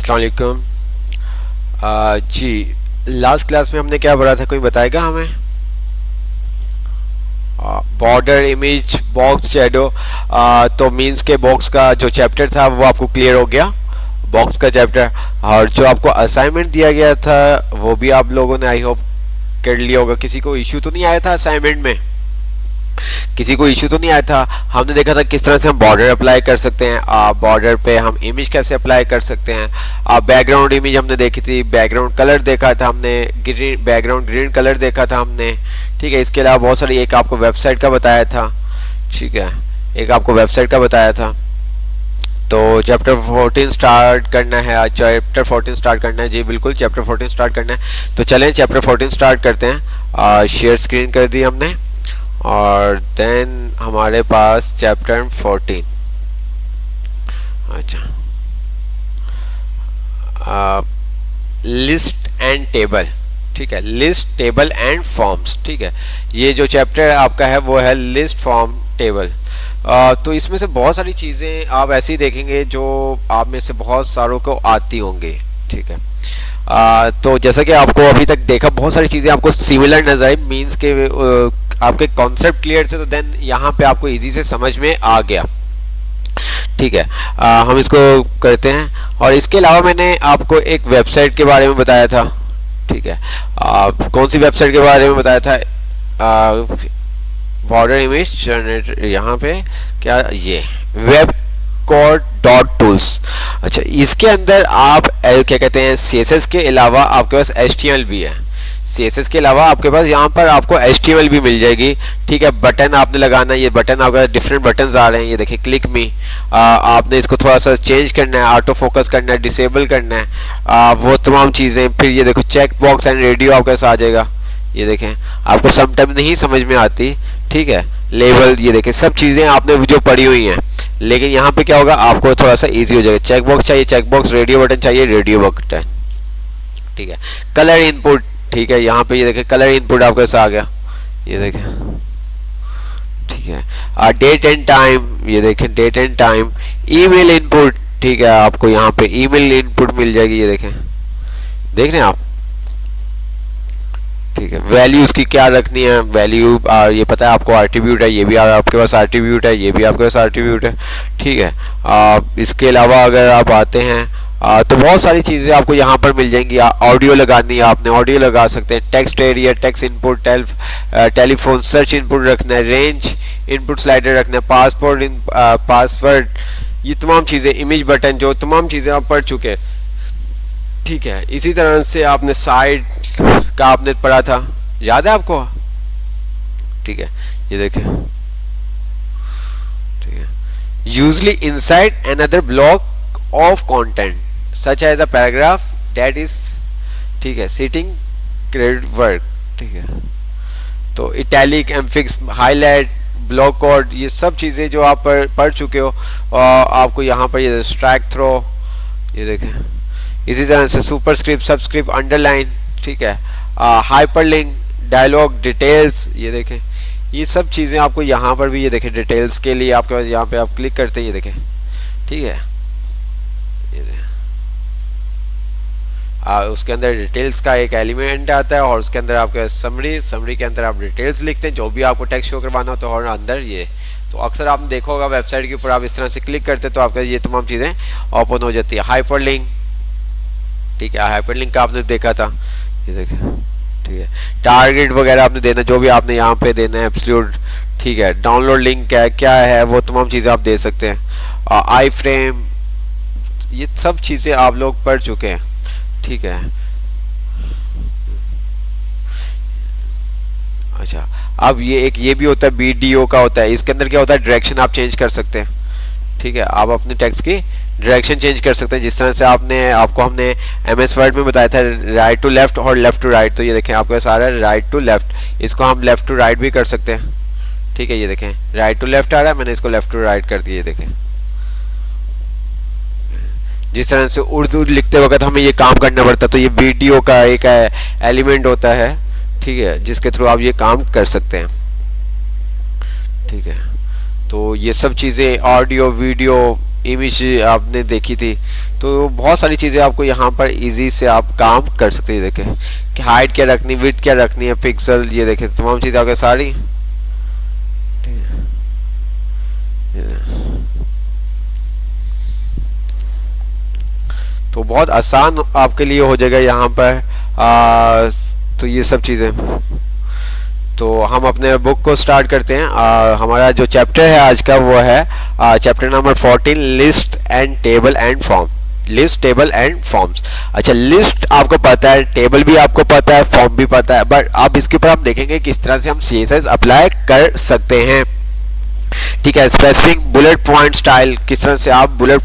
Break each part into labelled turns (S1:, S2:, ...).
S1: अस्सलाम वालेकुम। जी, last class में हमने क्या पढ़ा था, कोई बताएगा हमें? Border, image, box, shadow. तो मीन्स के बॉक्स का जो चैप्टर था वो आपको क्लियर हो गया, बॉक्स का चैप्टर। और जो आपको असाइनमेंट दिया गया था वो भी आप लोगों ने आई होप कर लिया होगा। किसी को इश्यू तो नहीं आया था असाइनमेंट में? किसी को इश्यू तो नहीं आया था? हमने देखा था किस तरह से हम बॉर्डर अप्लाई कर सकते हैं, बॉर्डर पे हम इमेज कैसे अप्लाई कर सकते हैं। बैकग्राउंड इमेज हमने देखी थी, बैकग्राउंड कलर देखा था हमने, ग्रीन बैकग्राउंड ग्रीन कलर देखा था हमने। ठीक है, इसके अलावा बहुत सारी, एक आपको वेबसाइट का बताया था। ठीक है, एक आपको वेबसाइट का बताया था। तो चैप्टर 14 स्टार्ट करना है आज, चैप्टर 14 स्टार्ट करना है। जी बिल्कुल, चैप्टर 14 स्टार्ट करना है। तो चलें चैप्टर 14 स्टार्ट करते हैं। शेयर स्क्रीन कर दी हमने और देन हमारे पास चैप्टर 14। अच्छा, लिस्ट एंड टेबल। ठीक है, लिस्ट, टेबल एंड फॉर्म्स। ठीक है, ये जो चैप्टर आपका है वो है लिस्ट, फॉर्म, टेबल। तो इसमें से बहुत सारी चीज़ें आप ऐसी ही देखेंगे जो आप में से बहुत सारों को आती होंगी। ठीक है, तो जैसा कि आपको अभी तक देखा, बहुत सारी चीज़ें आपको सिमिलर नजर आई, मीन्स के आपके कॉन्सेप्ट क्लियर थे, तो देन यहाँ पे आपको इजी से समझ में आ गया। ठीक है, हम इसको करते हैं। और इसके अलावा मैंने आपको एक वेबसाइट के बारे में बताया था। ठीक है, कौन सी वेबसाइट के बारे में बताया था? बॉर्डर इमेज जनरेटर, यहाँ पे क्या, ये webcode.tools। अच्छा, इसके अंदर आप क्या कहते हैं, CSS के अलावा आपके पास HTML भी है। CSS के अलावा आपके पास यहाँ पर आपको HTML भी मिल जाएगी। ठीक है, बटन आपने लगाना है, ये बटन आपका डिफरेंट बटन्स आ रहे हैं, ये देखिए क्लिक मी। आपने इसको थोड़ा सा चेंज करना है, ऑटो फोकस करना है, डिसेबल करना है, वो तमाम चीज़ें। फिर ये देखो चेक बॉक्स एंड रेडियो आपके पास आ जाएगा। ये देखें, आपको समटाइम नहीं समझ में आती। ठीक है, लेबल, ये देखें सब चीज़ें आपने जो पढ़ी हुई हैं, लेकिन यहाँ पे क्या होगा, आपको थोड़ा सा इजी हो जाएगा। चेक बॉक्स चाहिए चेक बॉक्स, रेडियो बटन चाहिए रेडियो बटन। ठीक है, कलर इनपुट। ठीक है, यहाँ पे ये देखें कलर इनपुट आपके साथ आ गया, ये देखें। ठीक है, डेट एंड टाइम, ये देखें date and time. Email input, ठीक है, आपको यहाँ पे ईमेल इनपुट मिल जाएगी, ये देखें, देख रहे हैं आप। ठीक है, वैल्यू उसकी क्या रखनी है, वैल्यू ये पता है आपको, एट्रीब्यूट है, ये भी आपके पास एट्रीब्यूट है, ये भी आपके पास एट्रीब्यूट है। ठीक है, इसके अलावा अगर आप आते हैं तो बहुत सारी चीज़ें आपको यहाँ पर मिल जाएंगी। ऑडियो लगानी है आपने, ऑडियो लगा सकते हैं। Text area, text input, telephone search input रखना है, रेंज इनपुट स्लाइडर रखना है, पासवर्ड, ये तमाम चीज़ें, इमेज बटन, जो तमाम चीज़ें आप पढ़ चुके हैं। ठीक है, इसी तरह से आपने साइड का आपने पढ़ा था, याद है आपको? ठीक है, ये देखें। ठीक है, usually inside another block of content such as a paragraph that is, ठीक है, सिटिंग क्रेडिट वर्क। ठीक है, तो italic, emphasis, highlight, block code, ये सब चीज़ें जो आप पढ़ चुके हो, आपको यहाँ पर ये स्ट्राइक थ्रो, ये देखें। इसी तरह से सुपरस्क्रिप्ट, सबस्क्रिप्ट, अंडरलाइन। ठीक है, हाइपरलिंक, डायलॉग, डिटेल्स, ये देखें, ये सब चीज़ें आपको यहाँ पर भी, ये देखें डिटेल्स के लिए आपके पास, यहाँ पे आप क्लिक करते हैं, ये देखें। ठीक है, ये देखें, उसके अंदर डिटेल्स का एक एलिमेंट आता है और उसके अंदर आपके समरी, समरी के अंदर आप डिटेल्स लिखते हैं, जो भी आपको टेक्स्ट शो करवाना हो, तो और अंदर ये, तो अक्सर आपने देखा होगा वेबसाइट के ऊपर आप इस तरह से क्लिक करते हैं तो आपका ये तमाम चीज़ें ओपन हो जाती है। हाइपरलिंक, ठीक है, हाइपरलिंक का आपने देखा था, ये देखें। ठीक है, टारगेट वगैरह आपने देना, जो भी आपने यहाँ पे देना है, एब्सोल्यूट। ठीक है, डाउनलोड लिंक क्या है, वो तमाम चीज़ें आप दे सकते हैं। आई फ्रेम, ये सब चीज़ें आप लोग पढ़ चुके हैं। ठीक है, अच्छा, अब ये भी होता है, वीडियो का होता है। इसके अंदर क्या होता है, डायरेक्शन आप चेंज कर सकते हैं। ठीक है, आप अपने टेक्स्ट की डायरेक्शन चेंज कर सकते हैं, जिस तरह से आपको हमने MS वर्ड में बताया था, राइट टू लेफ्ट और लेफ्ट टू राइट। तो ये देखें आपके सारा राइट टू लेफ्ट, इसको हम लेफ्ट टू राइट भी कर सकते हैं। ठीक है, ये देखें राइट टू लेफ्ट आ रहा है, मैंने इसको लेफ्ट टू राइट कर दिया। ये देखें, जिस तरह से उर्दू लिखते वक्त हमें ये काम करना पड़ता, तो ये वीडियो का एक एलिमेंट होता है। ठीक है, जिसके थ्रू आप ये काम कर सकते हैं। ठीक है, तो ये सब चीज़ें, ऑडियो, वीडियो, इमेज आपने देखी थी, तो बहुत सारी चीज़ें आपको यहाँ पर इजी से आप काम कर सकते हैं। देखें कि हाइट क्या रखनी, विड्थ क्या रखनी है, पिक्सल, ये देखें तमाम चीज़ें आपके सारी। तो बहुत आसान आपके लिए हो जाएगा यहाँ पर। तो ये सब चीज़ें, तो हम अपने बुक को स्टार्ट करते हैं। हमारा जो चैप्टर है आज का वो है chapter number 14, list and table and form. List, table and forms. अच्छा, लिस्ट आपको पता है, टेबल भी आपको पता है, फॉर्म भी पता है, बट अब इसके ऊपर हम देखेंगे किस तरह से हम CSS अप्लाई कर सकते हैं। ठीक है, स्पेसिफिक बुलेट पॉइंट स्टाइल, किस तरह से आप बुलेट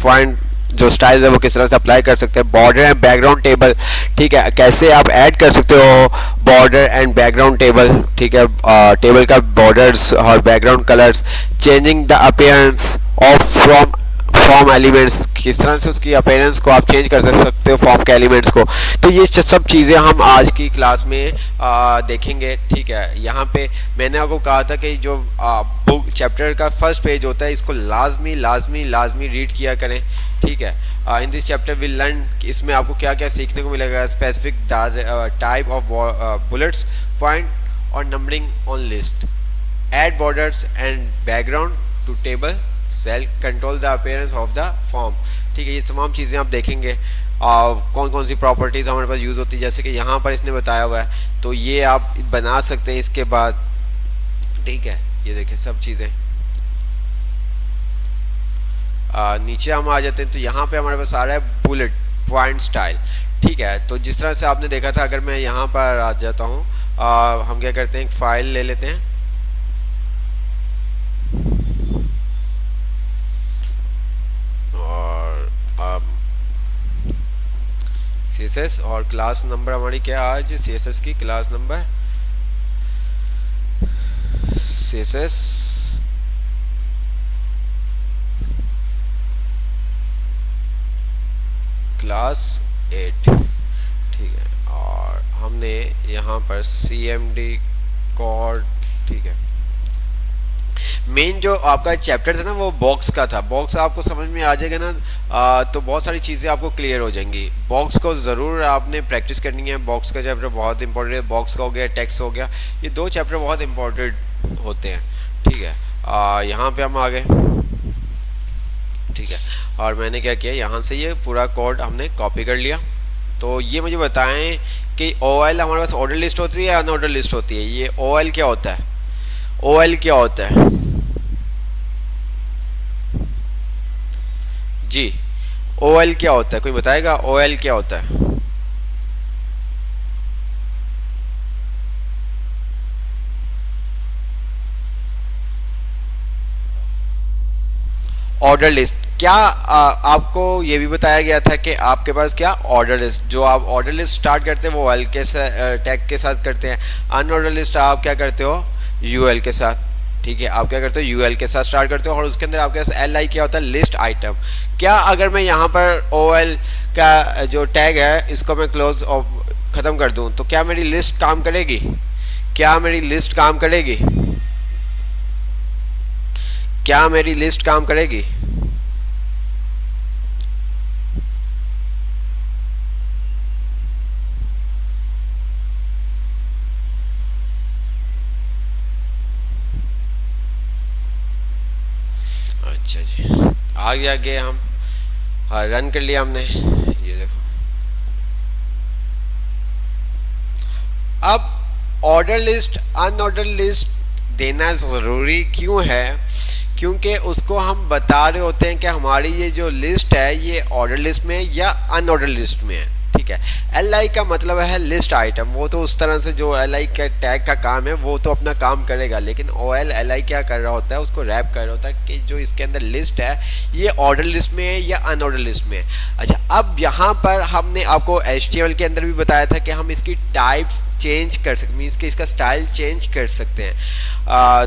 S1: पॉइंट जो स्टाइल है वो किस तरह से अप्लाई कर सकते हैं। बॉर्डर एंड बैकग्राउंड टेबल, ठीक है, कैसे आप ऐड कर सकते हो बॉर्डर एंड बैकग्राउंड टेबल। ठीक है, टेबल का बॉर्डर्स और background colours, changing the appearance of from form elements, किस तरह से उसकी अपीयरेंस को आप चेंज कर सकते हो फॉर्म के एलिमेंट्स को। तो ये सब चीज़ें हम आज की क्लास में देखेंगे। ठीक है, यहाँ पे मैंने आपको कहा था कि जो बुक चैप्टर का फर्स्ट पेज होता है इसको लाजमी लाजमी लाजमी रीड किया करें। ठीक है, in this chapter will learn, इसमें आपको क्या क्या सीखने को मिलेगा। Specific type of bullets point और numbering on list, add borders and background to table cell, control the appearance of the form. ठीक है, ये तमाम चीज़ें आप देखेंगे। कौन कौन सी प्रॉपर्टीज़ हमारे पास यूज़ होती है, जैसे कि यहाँ पर इसने बताया हुआ है, तो ये आप बना सकते हैं इसके बाद। ठीक है, ये देखें सब चीज़ें। नीचे हम आ जाते हैं, तो यहाँ पे हमारे पास आ रहा है बुलेट पॉइंट स्टाइल। ठीक है, तो जिस तरह से आपने देखा था, अगर मैं यहाँ पर आ जाता हूँ, हम क्या करते हैं, एक फाइल ले लेते हैं और CSS और क्लास नंबर हमारी क्या आज CSS की क्लास नंबर CSS क्लास 8। ठीक है, और हमने यहाँ पर CMD कोड। ठीक है, मेन जो आपका चैप्टर था ना वो बॉक्स का था। बॉक्स आपको समझ में आ जाएगा ना, तो बहुत सारी चीज़ें आपको क्लियर हो जाएंगी। बॉक्स को ज़रूर आपने प्रैक्टिस करनी है। बॉक्स का चैप्टर बहुत इंपॉर्टेंट है। बॉक्स का हो गया, टेक्स्ट हो गया, ये दो चैप्टर बहुत इंपॉर्टेंट होते हैं। ठीक है, यहाँ पे हम आ गए। ठीक है, और मैंने क्या किया, यहाँ से ये पूरा कोड हमने कॉपी कर लिया। तो ये मुझे बताएं कि OL हमारे पास ऑर्डर लिस्ट होती है या अनऑर्डर लिस्ट होती है। ये OL क्या होता है, OL क्या होता है जी, OL क्या होता है, कोई बताएगा OL क्या होता है। ऑर्डर लिस्ट, क्या आपको ये भी बताया गया था कि आपके पास क्या ऑर्डर लिस्ट, जो आप ऑर्डर लिस्ट स्टार्ट करते हैं वो OL के टैग के साथ करते हैं। अनऑर्डर लिस्ट आप क्या करते हो, UL के साथ। ठीक है, आप क्या करते हो, UL के साथ स्टार्ट करते हो, और उसके अंदर आपके पास LI क्या होता है, लिस्ट आइटम। क्या अगर मैं यहाँ पर OL का जो टैग है इसको मैं क्लोज ख़त्म कर दूँ तो क्या मेरी लिस्ट काम करेगी, क्या मेरी लिस्ट काम करेगी, क्या मेरी लिस्ट काम करेगी। अच्छा जी, आगे आगे हम रन कर लिया हमने। ये देखो, अब ऑर्डर लिस्ट अनऑर्डर लिस्ट देना ज़रूरी क्यों है, क्योंकि उसको हम बता रहे होते हैं कि हमारी ये जो लिस्ट है ये ऑर्डर लिस्ट में या अनऑर्डर लिस्ट में है। ठीक है, LI का मतलब है लिस्ट आइटम, वो तो उस तरह से जो LI का टैग का काम है वो तो अपना काम करेगा, लेकिन OL LI क्या कर रहा होता है, उसको रैप कर रहा होता है कि जो इसके अंदर लिस्ट है ये ऑर्डर लिस्ट में है या अनऑर्डर लिस्ट में है। अच्छा, अब यहाँ पर हमने आपको HTML के अंदर भी बताया था कि हम इसकी टाइप चेंज कर सकते, मीन्स कि इसका स्टाइल चेंज कर सकते हैं।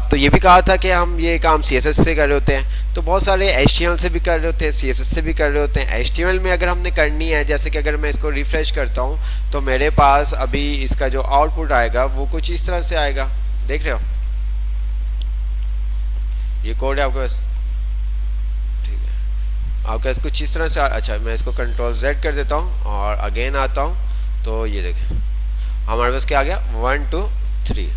S1: तो ये भी कहा था कि हम ये काम CSS से कर रहे होते हैं, तो बहुत सारे HTML से भी कर रहे होते हैं, CSS से भी कर रहे होते हैं। HTML में अगर हमने करनी है, जैसे कि अगर मैं इसको रिफ्रेश करता हूँ तो मेरे पास अभी इसका जो आउटपुट आएगा वो कुछ इस तरह से आएगा, देख रहे हो, ये कोड है आपके पास। ठीक है, आपका इसको कुछ इस तरह से अच्छा मैं इसको कंट्रोल Z कर देता हूँ और अगेन आता हूँ तो ये देखें हमारे पास क्या आ गया 1 2 3।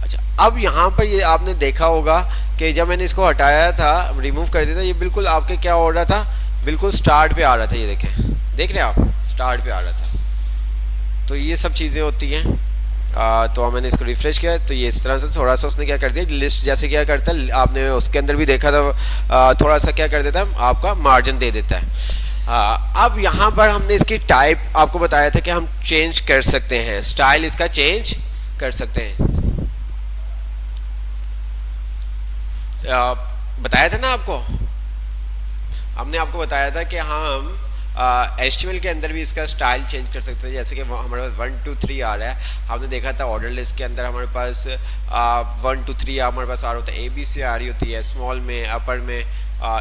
S1: अच्छा अब यहाँ पर ये आपने देखा होगा कि जब मैंने इसको हटाया था रिमूव कर दिया था ये बिल्कुल आपके क्या हो रहा था, बिल्कुल स्टार्ट पे आ रहा था। ये देखें, देख रहे हैं आप, स्टार्ट पे आ रहा था। तो ये सब चीज़ें होती हैं। तो मैंने इसको रिफ्रेश किया तो ये इस तरह से थोड़ा सा उसने क्या कर दिया, लिस्ट जैसे क्या करता है आपने उसके अंदर भी देखा था, थोड़ा सा क्या कर देता है आपका मार्जिन दे देता है। अब यहाँ पर हमने इसकी टाइप आपको बताया था कि हम चेंज कर सकते हैं, स्टाइल इसका चेंज कर सकते हैं। बताया था ना आपको, हमने आपको बताया था कि हम HTML के अंदर भी इसका स्टाइल चेंज कर सकते हैं। जैसे कि हमारे पास 1 2 3 आ रहा है, हमने देखा था ऑर्डर लिस्ट के अंदर हमारे पास 1 2 3 हमारे पास आ रहा होता है, ABC आ रही होती है स्मॉल में, अपर में,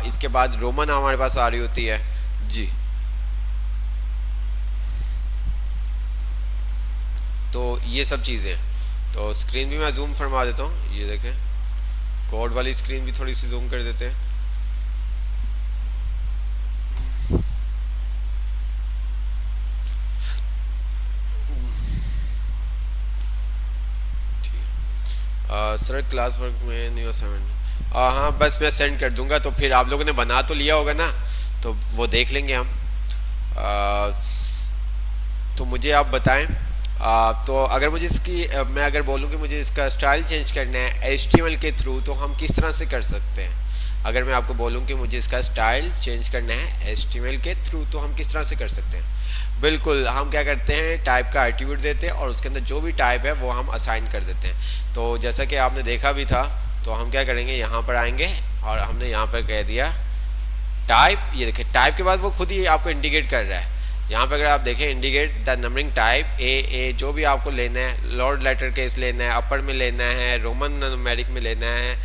S1: इसके बाद रोमन हमारे पास आ रही होती है जी। तो ये सब चीज़ें, तो स्क्रीन भी मैं जूम फरमा देता हूँ, ये देखें कोड वाली स्क्रीन भी थोड़ी सी जूम कर देते हैं। सर क्लास वर्क में न्यू असाइनमेंट, हाँ बस मैं सेंड कर दूंगा, तो फिर आप लोगों ने बना तो लिया होगा ना, तो वो देख लेंगे हम। तो मुझे आप बताएं, तो अगर मुझे इसकी मैं अगर बोलूँ कि मुझे इसका स्टाइल चेंज करना है HTML के थ्रू, तो हम किस तरह से कर सकते हैं? अगर मैं आपको बोलूँ कि मुझे इसका स्टाइल चेंज करना है HTML के थ्रू, तो हम किस तरह से कर सकते हैं? बिल्कुल, हम क्या करते हैं, टाइप का एट्रीब्यूट देते हैं और उसके अंदर जो भी टाइप है वो हम असाइन कर देते हैं। तो जैसा कि आपने देखा भी था, तो हम क्या करेंगे, यहाँ पर आएंगे और हमने यहाँ पर कह दिया टाइप। ये देखिए टाइप के बाद वो खुद ही आपको इंडिकेट कर रहा है। यहाँ पर अगर आप देखें indicate the numbering type A जो भी आपको लेना है, लॉर्ड लेटर केस लेना है, अपर में लेना है, रोमन न्यूमेरिक में लेना है,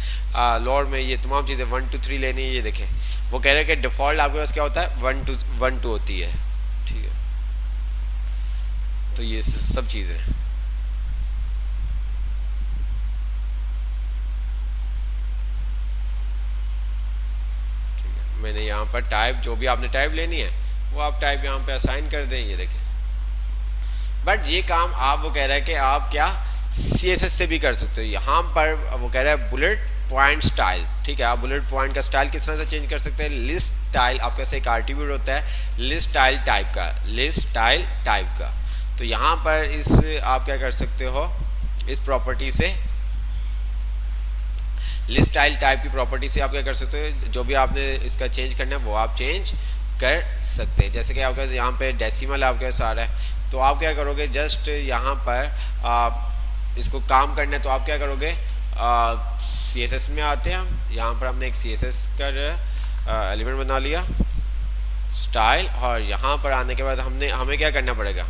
S1: लॉर्ड में, ये तमाम चीज़ें 1 2 3 लेनी है। ये देखें वो कह रहे हैं कि डिफ़ॉल्ट आपके पास क्या होता है 1 2 होती है, ठीक है। तो ये सब चीज़ें, ठीक है। मैंने यहाँ पर टाइप, जो भी आपने टाइप लेनी है वो आप टाइप यहाँ पे असाइन कर दें, ये देखें। बट ये काम आप, वो कह रहा है कि आप क्या CSS से भी कर सकते हो। यहाँ पर वो कह रहा है बुलेट पॉइंट स्टाइल, ठीक है। आप बुलेट पॉइंट का स्टाइल किस तरह से चेंज कर सकते हैं? लिस्ट स्टाइल आपके पास एक एट्रीब्यूट होता है लिस्ट स्टाइल टाइप का, लिस्ट स्टाइल टाइप का। तो यहाँ पर इस आप क्या कर सकते हो, इस प्रॉपर्टी से, लिस्ट स्टाइल टाइप की प्रॉपर्टी से आप क्या कर सकते हो, जो भी आपने इसका चेंज करना है वो आप चेंज कर सकते हैं। जैसे कि आपके पास यहाँ पे डेसिमल आपके पास आ रहा है, तो आप क्या करोगे, जस्ट यहाँ पर इसको काम करना है तो आप क्या करोगे, CSS में आते हैं हम, यहाँ पर हमने एक CSS का एलिमेंट बना लिया स्टाइल, और यहाँ पर आने के बाद हमें क्या करना पड़ेगा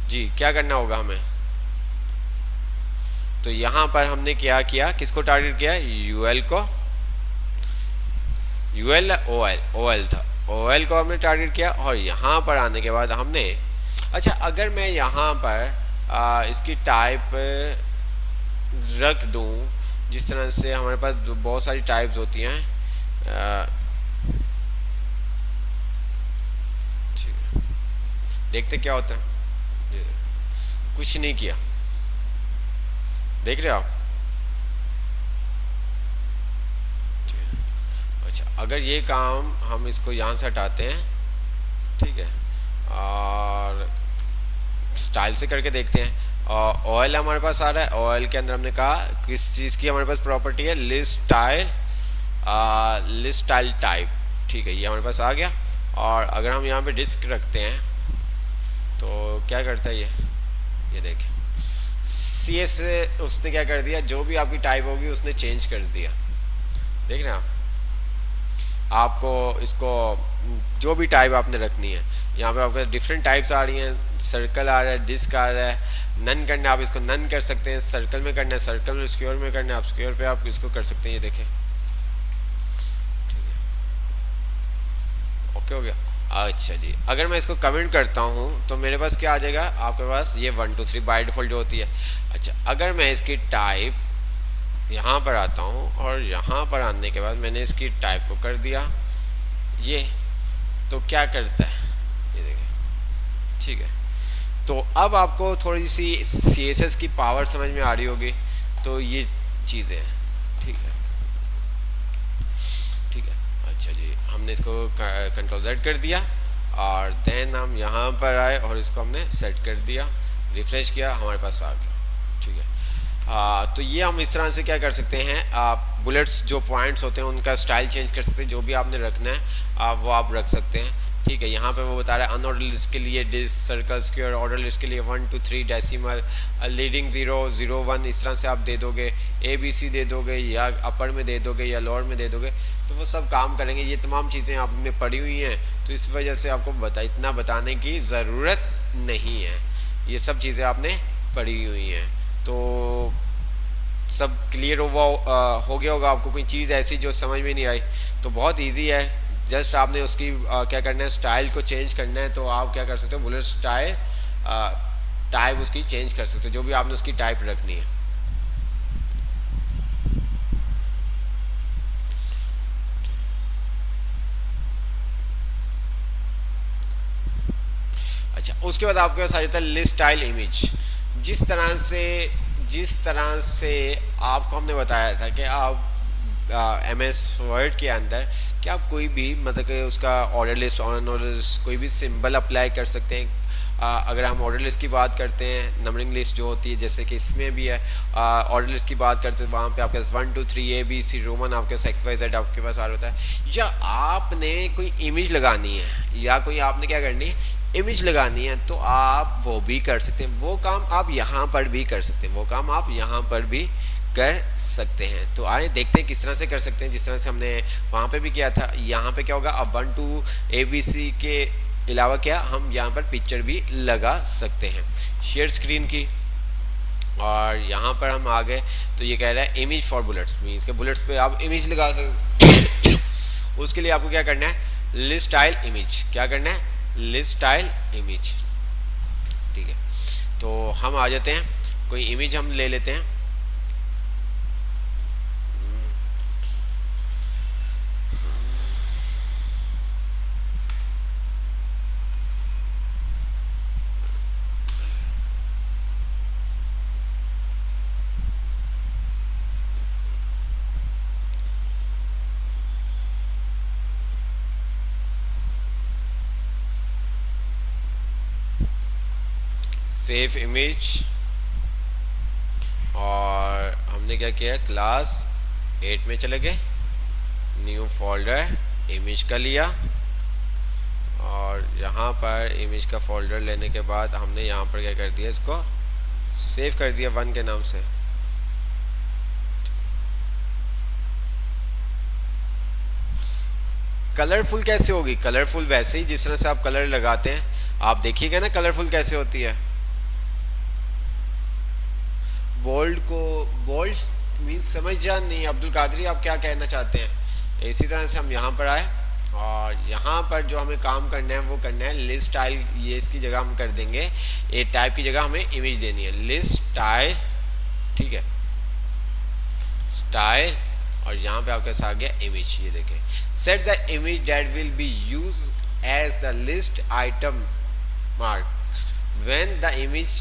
S1: जी, क्या करना होगा हमें? तो यहाँ पर हमने क्या किया, किसको टारगेट किया, UL को, UL OL था, OL को हमने टारगेट किया। और यहाँ पर आने के बाद हमने, अच्छा अगर मैं यहाँ पर इसकी टाइप रख दूँ, जिस तरह से हमारे पास बहुत सारी टाइप्स होती हैं, ठीक है, देखते क्या होता है। कुछ नहीं किया, देख रहे हो आप? अच्छा अगर ये काम हम इसको यहाँ से हटाते हैं, ठीक है, और स्टाइल से करके देखते हैं, और ऑयल हमारे पास आ रहा है। ऑयल के अंदर हमने कहा किस चीज़ की हमारे पास प्रॉपर्टी है, लिस्ट स्टाइल टाइप, ठीक है, ये हमारे पास आ गया। और अगर हम यहाँ पे डिस्क रखते हैं तो क्या करता है ये देखें, CS उसने क्या कर दिया, जो भी आपकी टाइप होगी उसने चेंज कर दिया। देख रहे हैं आपको इसको जो भी टाइप आपने रखनी है, यहाँ पे आपके डिफरेंट टाइप्स आ रही हैं, सर्कल आ रहा है, डिस्क आ रहा है, नन करना है आप इसको नन कर सकते हैं, सर्कल में करना है सर्कल में, स्क्वायर में करना है आप स्क्वायर पे आप इसको कर सकते हैं। ये देखें, ठीक है, ओके हो गया। अच्छा जी, अगर मैं इसको कमेंट करता हूँ तो मेरे पास क्या आ जाएगा, आपके पास ये 1 2 3 बाय डिफ़ॉल्ट जो होती है। अच्छा अगर मैं इसकी टाइप यहाँ पर आता हूँ और यहाँ पर आने के बाद मैंने इसकी टाइप को कर दिया ये, तो क्या करता है ये देखिए, ठीक है। तो अब आपको थोड़ी सी CSS की पावर समझ में आ रही होगी। तो ये चीज़ें हैं, ठीक है, ठीक है। अच्छा जी, हमने इसको कंट्रोल Z कर दिया और देन हम यहाँ पर आए और इसको हमने सेट कर दिया, रिफ्रेश किया, हमारे पास आ गया, ठीक है। तो ये हम इस तरह से क्या कर सकते हैं, आप बुलेट्स जो पॉइंट्स होते हैं उनका स्टाइल चेंज कर सकते हैं, जो भी आपने रखना है वो आप रख सकते हैं, ठीक है। यहाँ पे वो बता रहा है अनऑर्डर लिस्ट के लिए disc, circle, square, order list के लिए 1 2 3 डेसिमल, लीडिंग 0 0 1 इस तरह से आप दे दोगे, ABC दे दोगे या अपर में दे दोगे या लोअर में दे दोगे, तो वो सब काम करेंगे। ये तमाम चीज़ें आपने पढ़ी हुई हैं, तो इस वजह से आपको इतना बताने की ज़रूरत नहीं है, ये सब चीज़ें आपने पढ़ी हुई हैं। तो सब क्लियर हो गया होगा आपको। कोई चीज़ ऐसी जो समझ में नहीं आई तो बहुत इजी है, जस्ट आपने उसकी क्या करना है, स्टाइल को चेंज करना है। तो आप क्या कर सकते हो, बुलेट स्टाइल टाइप उसकी चेंज कर सकते हो, जो भी आपने उसकी टाइप रखनी है। अच्छा, उसके बाद आपके पास आ जाता है लिस्ट स्टाइल इमेज। जिस तरह से आपको हमने बताया था कि आप MS वर्ड के अंदर कि आप कोई भी मतलब कि उसका ऑर्डर लिस्ट, ऑर्डर लिस्ट कोई भी सिंबल अप्लाई कर सकते हैं। अगर हम ऑर्डर लिस्ट की बात करते हैं, नंबरिंग लिस्ट जो होती है जैसे कि इसमें भी है, ऑर्डर लिस्ट की बात करते हैं, वहाँ पे आपके पास 1 2 3 ABC रोमन आपके पास XYZ आपके पास आ रहा होता है। या आपने कोई इमेज लगानी है या कोई आपने क्या करनी है, इमेज लगानी है, तो आप वो भी कर सकते हैं। वो काम आप यहाँ पर भी कर सकते हैं, वो काम आप यहाँ पर भी कर सकते हैं। तो आए देखते हैं किस तरह से कर सकते हैं। जिस तरह से हमने वहाँ पे भी किया था, यहाँ पे क्या होगा, अब 1 2 ABC के अलावा क्या हम यहाँ पर पिक्चर भी लगा सकते हैं शेयर स्क्रीन की। और यहाँ पर हम आ गए तो ये कह रहा है इमेज फॉर बुलेट्स, मीन्स के बुलेट्स पे आप इमेज लगा सकते। उसके लिए आपको क्या करना है, लिस्ट स्टाइल इमेज, क्या करना है, लिस्ट स्टाइल इमेज, ठीक है। तो हम आ जाते हैं, कोई इमेज हम ले लेते हैं। सेव इमेज, और हमने क्या किया, क्लास 8 में चले गए, न्यू फोल्डर इमेज का लिया, और यहाँ पर इमेज का फोल्डर लेने के बाद हमने यहाँ पर क्या कर दिया, इसको सेव कर दिया 1 के नाम से। कलरफुल कैसे होगी, कलरफुल वैसे ही जिस तरह से आप कलर लगाते हैं, आप देखिएगा ना कलरफुल कैसे होती है। बोल्ड को, बोल्ड मीन्स समझ जान नहीं, अब्दुल कादरी आप क्या कहना चाहते हैं। इसी तरह से हम यहाँ पर आए और यहाँ पर जो हमें काम करना है वो करना है लिस्ट स्टाइल, ये इसकी जगह हम कर देंगे, ए टाइप की जगह हमें इमेज देनी है, लिस्ट स्टाइल, ठीक है, स्टाइल, और यहाँ पे आपके साथ आ गया इमेज। ये देखें, set the image that will be use as the list item mark when the image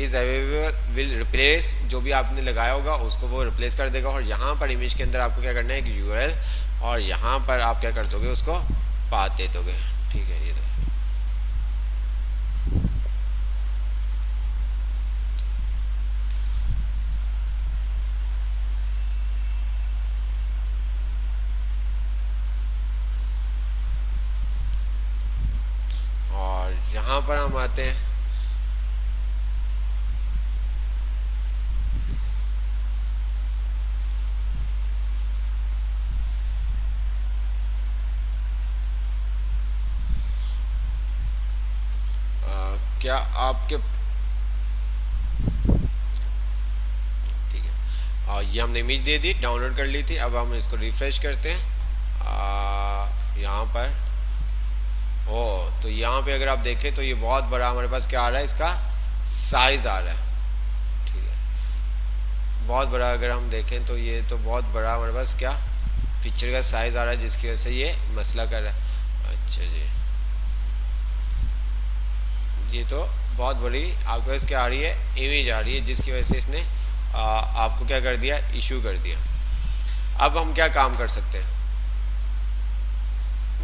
S1: is available will replace, जो भी आपने लगाया होगा उसको वो रिप्लेस कर देगा। और यहाँ पर इमेज के अंदर आपको क्या करना है, एक URL, और यहाँ पर आप क्या कर दोगे, उसको पाथ दे दोगे, ठीक है। ये और यहाँ पर हम आते हैं, क्या आपके, ठीक है, और ये हमने इमेज दे दी, डाउनलोड कर ली थी। अब हम इसको रिफ्रेश करते हैं, यहाँ पर तो यहाँ पे अगर आप देखें तो ये बहुत बड़ा हमारे पास क्या आ रहा है, इसका साइज आ रहा है, ठीक है, बहुत बड़ा। अगर हम देखें तो ये तो बहुत बड़ा हमारे पास क्या पिक्चर का साइज आ रहा है, जिसकी वजह से ये मसला कर रहा है। अच्छा जी, ये तो बहुत बड़ी आपके पास क्या आ रही है, इमेज आ रही है, जिसकी वजह से इसने आपको क्या कर दिया, इशू कर दिया। अब हम क्या काम कर सकते हैं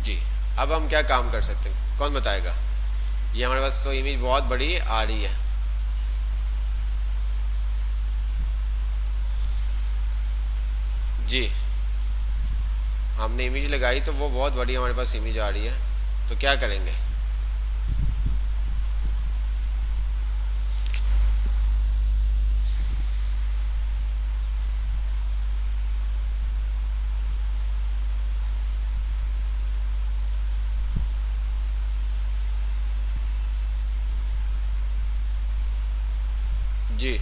S1: जी, अब हम क्या काम कर सकते हैं, कौन बताएगा? ये हमारे पास तो इमेज बहुत बड़ी आ रही है। जी, हमने इमेज लगाई तो वो बहुत बड़ी हमारे पास इमेज आ रही है, तो क्या करेंगे? जी,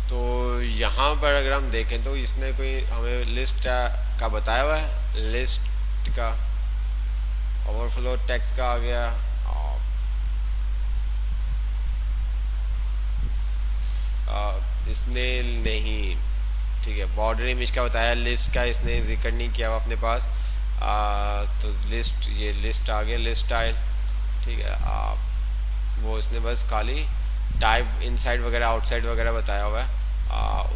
S1: तो यहाँ पर अगर हम देखें तो इसने कोई हमें लिस्ट का बताया हुआ है, लिस्ट का ओवरफ्लो टेक्स्ट का आ गया, इसने नहीं, ठीक है, बॉर्डर इमेज का बताया, लिस्ट का इसने जिक्र नहीं किया हुआ अपने पास। तो लिस्ट, ये लिस्ट आ गया, लिस्ट स्टाइल, ठीक है, वो इसने बस खाली टाइप इनसाइड वगैरह आउटसाइड वगैरह बताया हुआ है।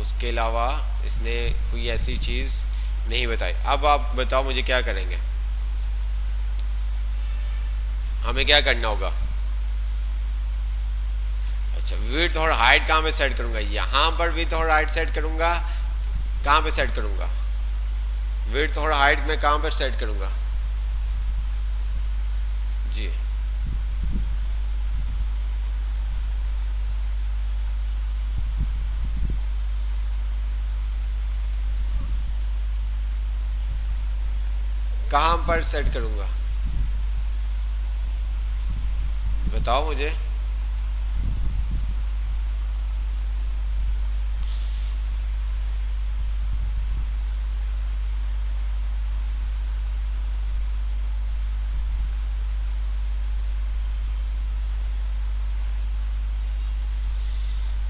S1: उसके अलावा इसने कोई ऐसी चीज़ नहीं बताई। अब आप बताओ मुझे क्या करेंगे, हमें क्या करना होगा? अच्छा, विड्थ और हाइट कहाँ पे सेट करूंगा? यहाँ पर विड्थ और हाइट सेट करूंगा। कहाँ पे सेट करूंगा? विड्थ और हाइट में कहाँ पर सेट करूंगा? जी, कहाँ पर सेट करूंगा, बताओ मुझे।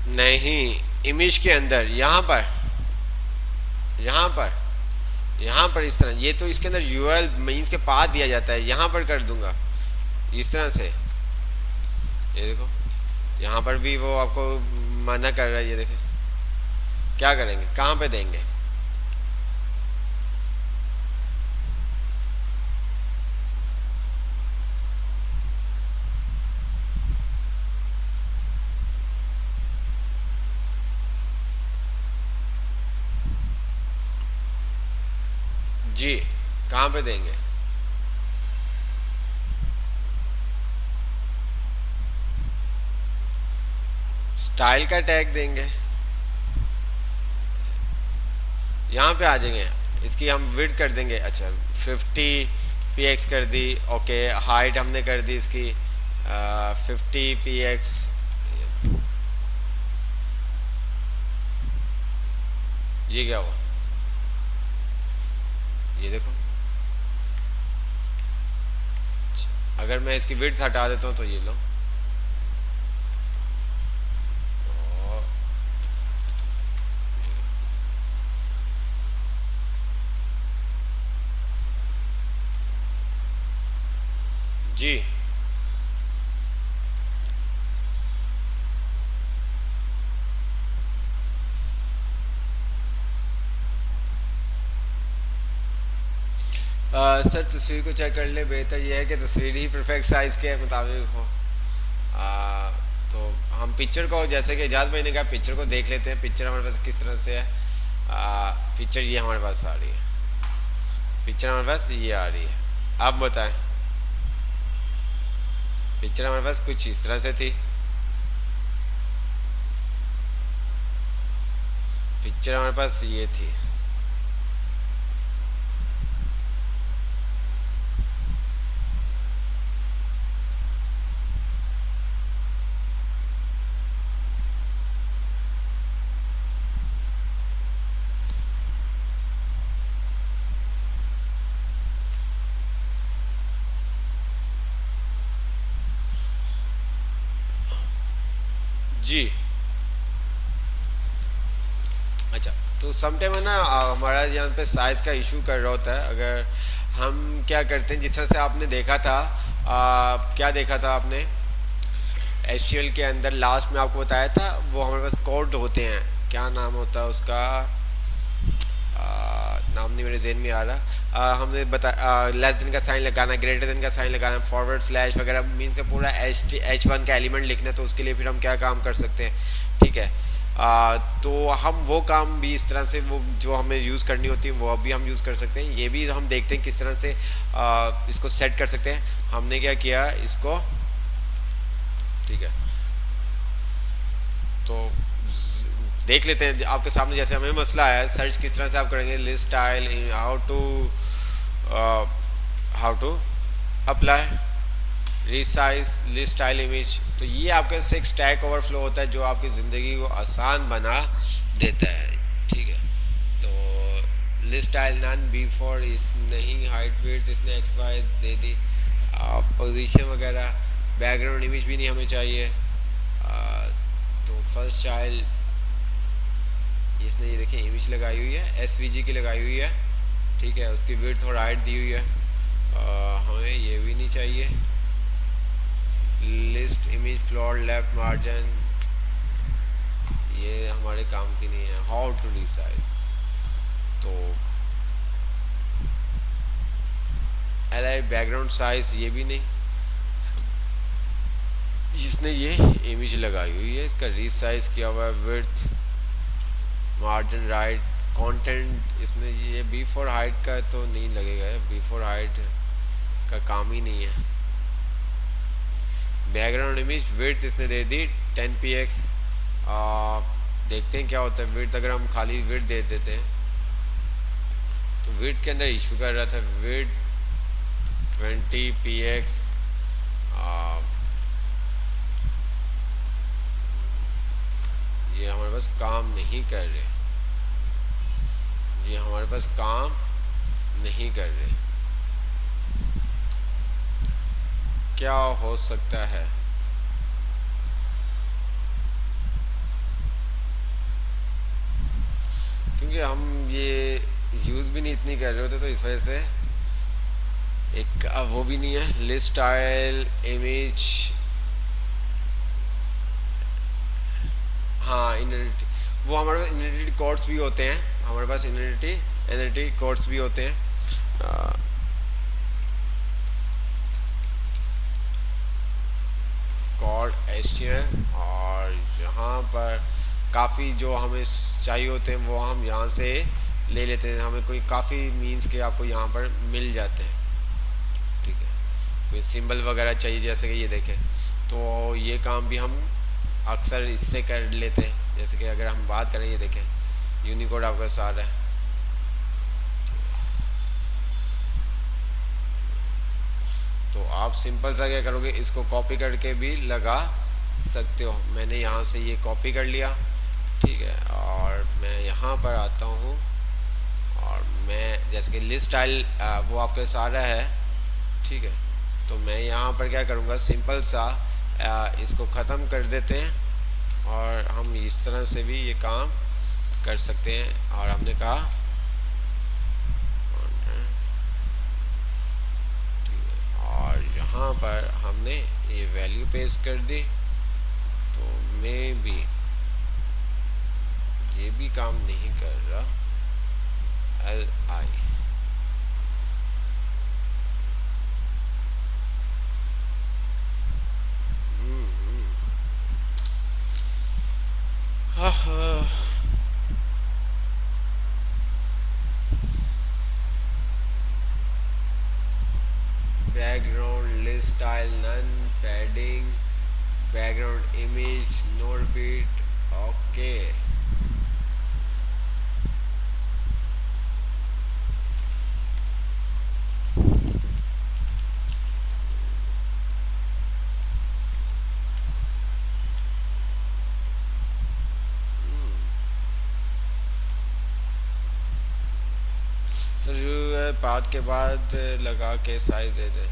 S1: नहीं, इमेज के अंदर, यहाँ पर, यहाँ पर, यहाँ पर इस तरह, ये तो इसके अंदर यूआरएल मीन्स के पाथ दिया जाता है, यहाँ पर कर दूंगा इस तरह से। ये देखो, यहाँ पर भी वो आपको मना कर रहा है, ये देखें। क्या करेंगे, कहाँ पे देंगे? जी, कहाँ पे देंगे? स्टाइल का टैग देंगे, यहाँ पे आ जाएंगे, इसकी हम विड्थ कर देंगे। अच्छा, 50 px कर दी, ओके। हाइट हमने कर दी इसकी 50 px। ये क्या हुआ, ये देखो, अगर मैं इसकी विड्थ हटा देता हूँ तो ये लो, जी। सर तस्वीर को चेक कर ले, बेहतर यह है कि तस्वीर ही परफेक्ट साइज़ के मुताबिक हो। तो हम पिक्चर को, जैसे कि इजाज़ भाई ने कहा, पिक्चर को देख लेते हैं, पिक्चर हमारे पास किस तरह से है। पिक्चर ये हमारे पास आ रही है, पिक्चर हमारे पास ये आ रही है। आप बताएं, पिक्चर हमारे पास कुछ इस तरह से थी, पिक्चर हमारे पास ये थी। जी, अच्छा, तो समटाइम है ना, हमारा यहाँ पे साइज़ का इशू कर रहा होता है। अगर हम क्या करते हैं, जिस तरह से आपने देखा था, क्या देखा था आपने HTML के अंदर, लास्ट में आपको बताया था वो हमारे पास कोड होते हैं, क्या नाम होता है उसका, नाम नहीं मेरे जहन में आ रहा। हमने बता लेस देन का साइन लगाना, ग्रेटर देन का साइन लगाना, फॉरवर्ड स्लैश वगैरह, मीन्स का पूरा H1 का एलिमेंट लिखना है, तो उसके लिए फिर हम क्या काम कर सकते हैं, ठीक है। तो हम वो काम भी इस तरह से, वो जो हमें यूज़ करनी होती है वो अभी हम यूज़ कर सकते हैं। ये भी हम देखते हैं किस तरह से इसको सेट कर सकते हैं। हमने क्या किया इसको, ठीक है, तो देख लेते हैं आपके सामने। जैसे हमें मसला है सर्च किस तरह से आप करेंगे, list style, how to apply resize list style image. तो ये आपके से एक स्टैक ओवरफ्लो होता है जो आपकी ज़िंदगी को आसान बना देता है, ठीक है। तो लिस्ट स्टाइल नन बिफोर इस नहीं, हाइट विड्थ इसने x why they the, position वगैरह, बैकग्राउंड इमेज भी नहीं हमें चाहिए। तो फर्स्ट चाइल्ड, इसने ये देखिए इमेज लगाई हुई है, SVG की लगाई हुई है, ठीक है। उसकी विड्थ और हाइट दी हुई है, हमें ये भी नहीं चाहिए। List image floor left margin, ये हमारे काम की नहीं है। हाउ टू रिसाइज, तो LI बैकग्राउंड साइज, ये भी नहीं, जिसने ये इमेज लगाई हुई है इसका रीसाइज किया हुआ है। विड्थ, मार्जिन, राइट, कंटेंट, इसने ये बिफोर हाइट का तो नहीं लगेगा, बिफोर हाइट का काम ही नहीं है। बैकग्राउंड इमेज विड्थ इसने दे दी 10px। देखते हैं क्या होता है विड्थ, अगर हम खाली विड्थ दे देते हैं तो विड्थ के अंदर इशू कर रहा था, विड्थ 20px। ये हमारे पास काम नहीं कर रहे, ये हमारे पास काम नहीं कर रहे। क्या हो सकता है, क्योंकि हम ये यूज़ भी नहीं इतनी कर रहे होते, तो इस वजह से एक अब वो भी नहीं है। लिस्ट स्टाइल इमेज, हाँ इनरिटी, वो हमारे पास इनरिटी कोड्स भी होते हैं, हमारे पास इनरिटी कोड्स भी होते हैं। कोड HTML, और यहाँ पर काफ़ी जो हमें चाहिए होते हैं वो हम यहाँ से ले लेते हैं। हमें कोई काफ़ी मीन्स के आपको यहाँ पर मिल जाते हैं, ठीक है। कोई सिंबल वगैरह चाहिए, जैसे कि ये देखें, तो ये काम भी हम अक्सर इससे कर लेते हैं। जैसे कि अगर हम बात करें, ये देखें यूनिकोड आपका सारा है, तो आप सिंपल सा क्या करोगे, इसको कॉपी करके भी लगा सकते हो। मैंने यहाँ से ये कॉपी कर लिया, ठीक है, और मैं यहाँ पर आता हूँ और मैं जैसे कि लिस्ट स्टाइल वो आपके सारा है, ठीक है। तो मैं यहाँ पर क्या करूँगा, सिंपल सा इसको ख़त्म कर देते हैं, और हम इस तरह से भी ये काम कर सकते हैं। और हमने कहा और यहाँ पर हमने ये वैल्यू पेस्ट कर दी, तो मैं भी ये भी काम नहीं कर रहा। LI background list style none, padding, background image no repeat, okay. Sir जो है पाथ के बाद लगा के साइज दे दें,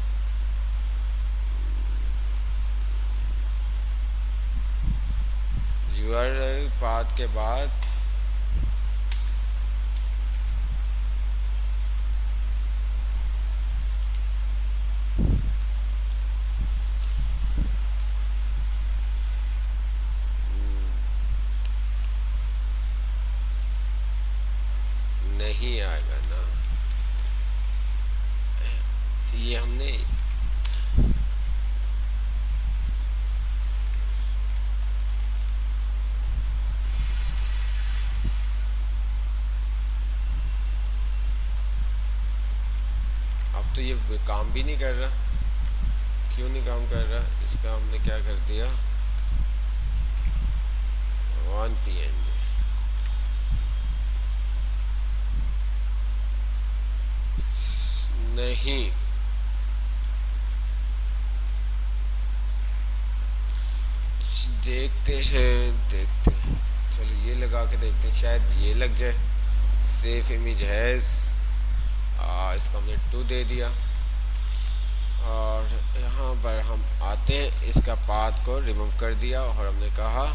S1: यूआरएल पाथ के बाद ये हमने अब तो ये काम भी नहीं कर रहा, क्यों नहीं काम कर रहा? इसका हमने क्या कर दिया, 1 png नहीं, देखते हैं, चलो ये लगा के देखते हैं, शायद ये लग जाए। सेफ इमेज है, इसको हमने 2 दे दिया और यहाँ पर हम आते हैं, इसका पाथ को रिमूव कर दिया और हमने कहा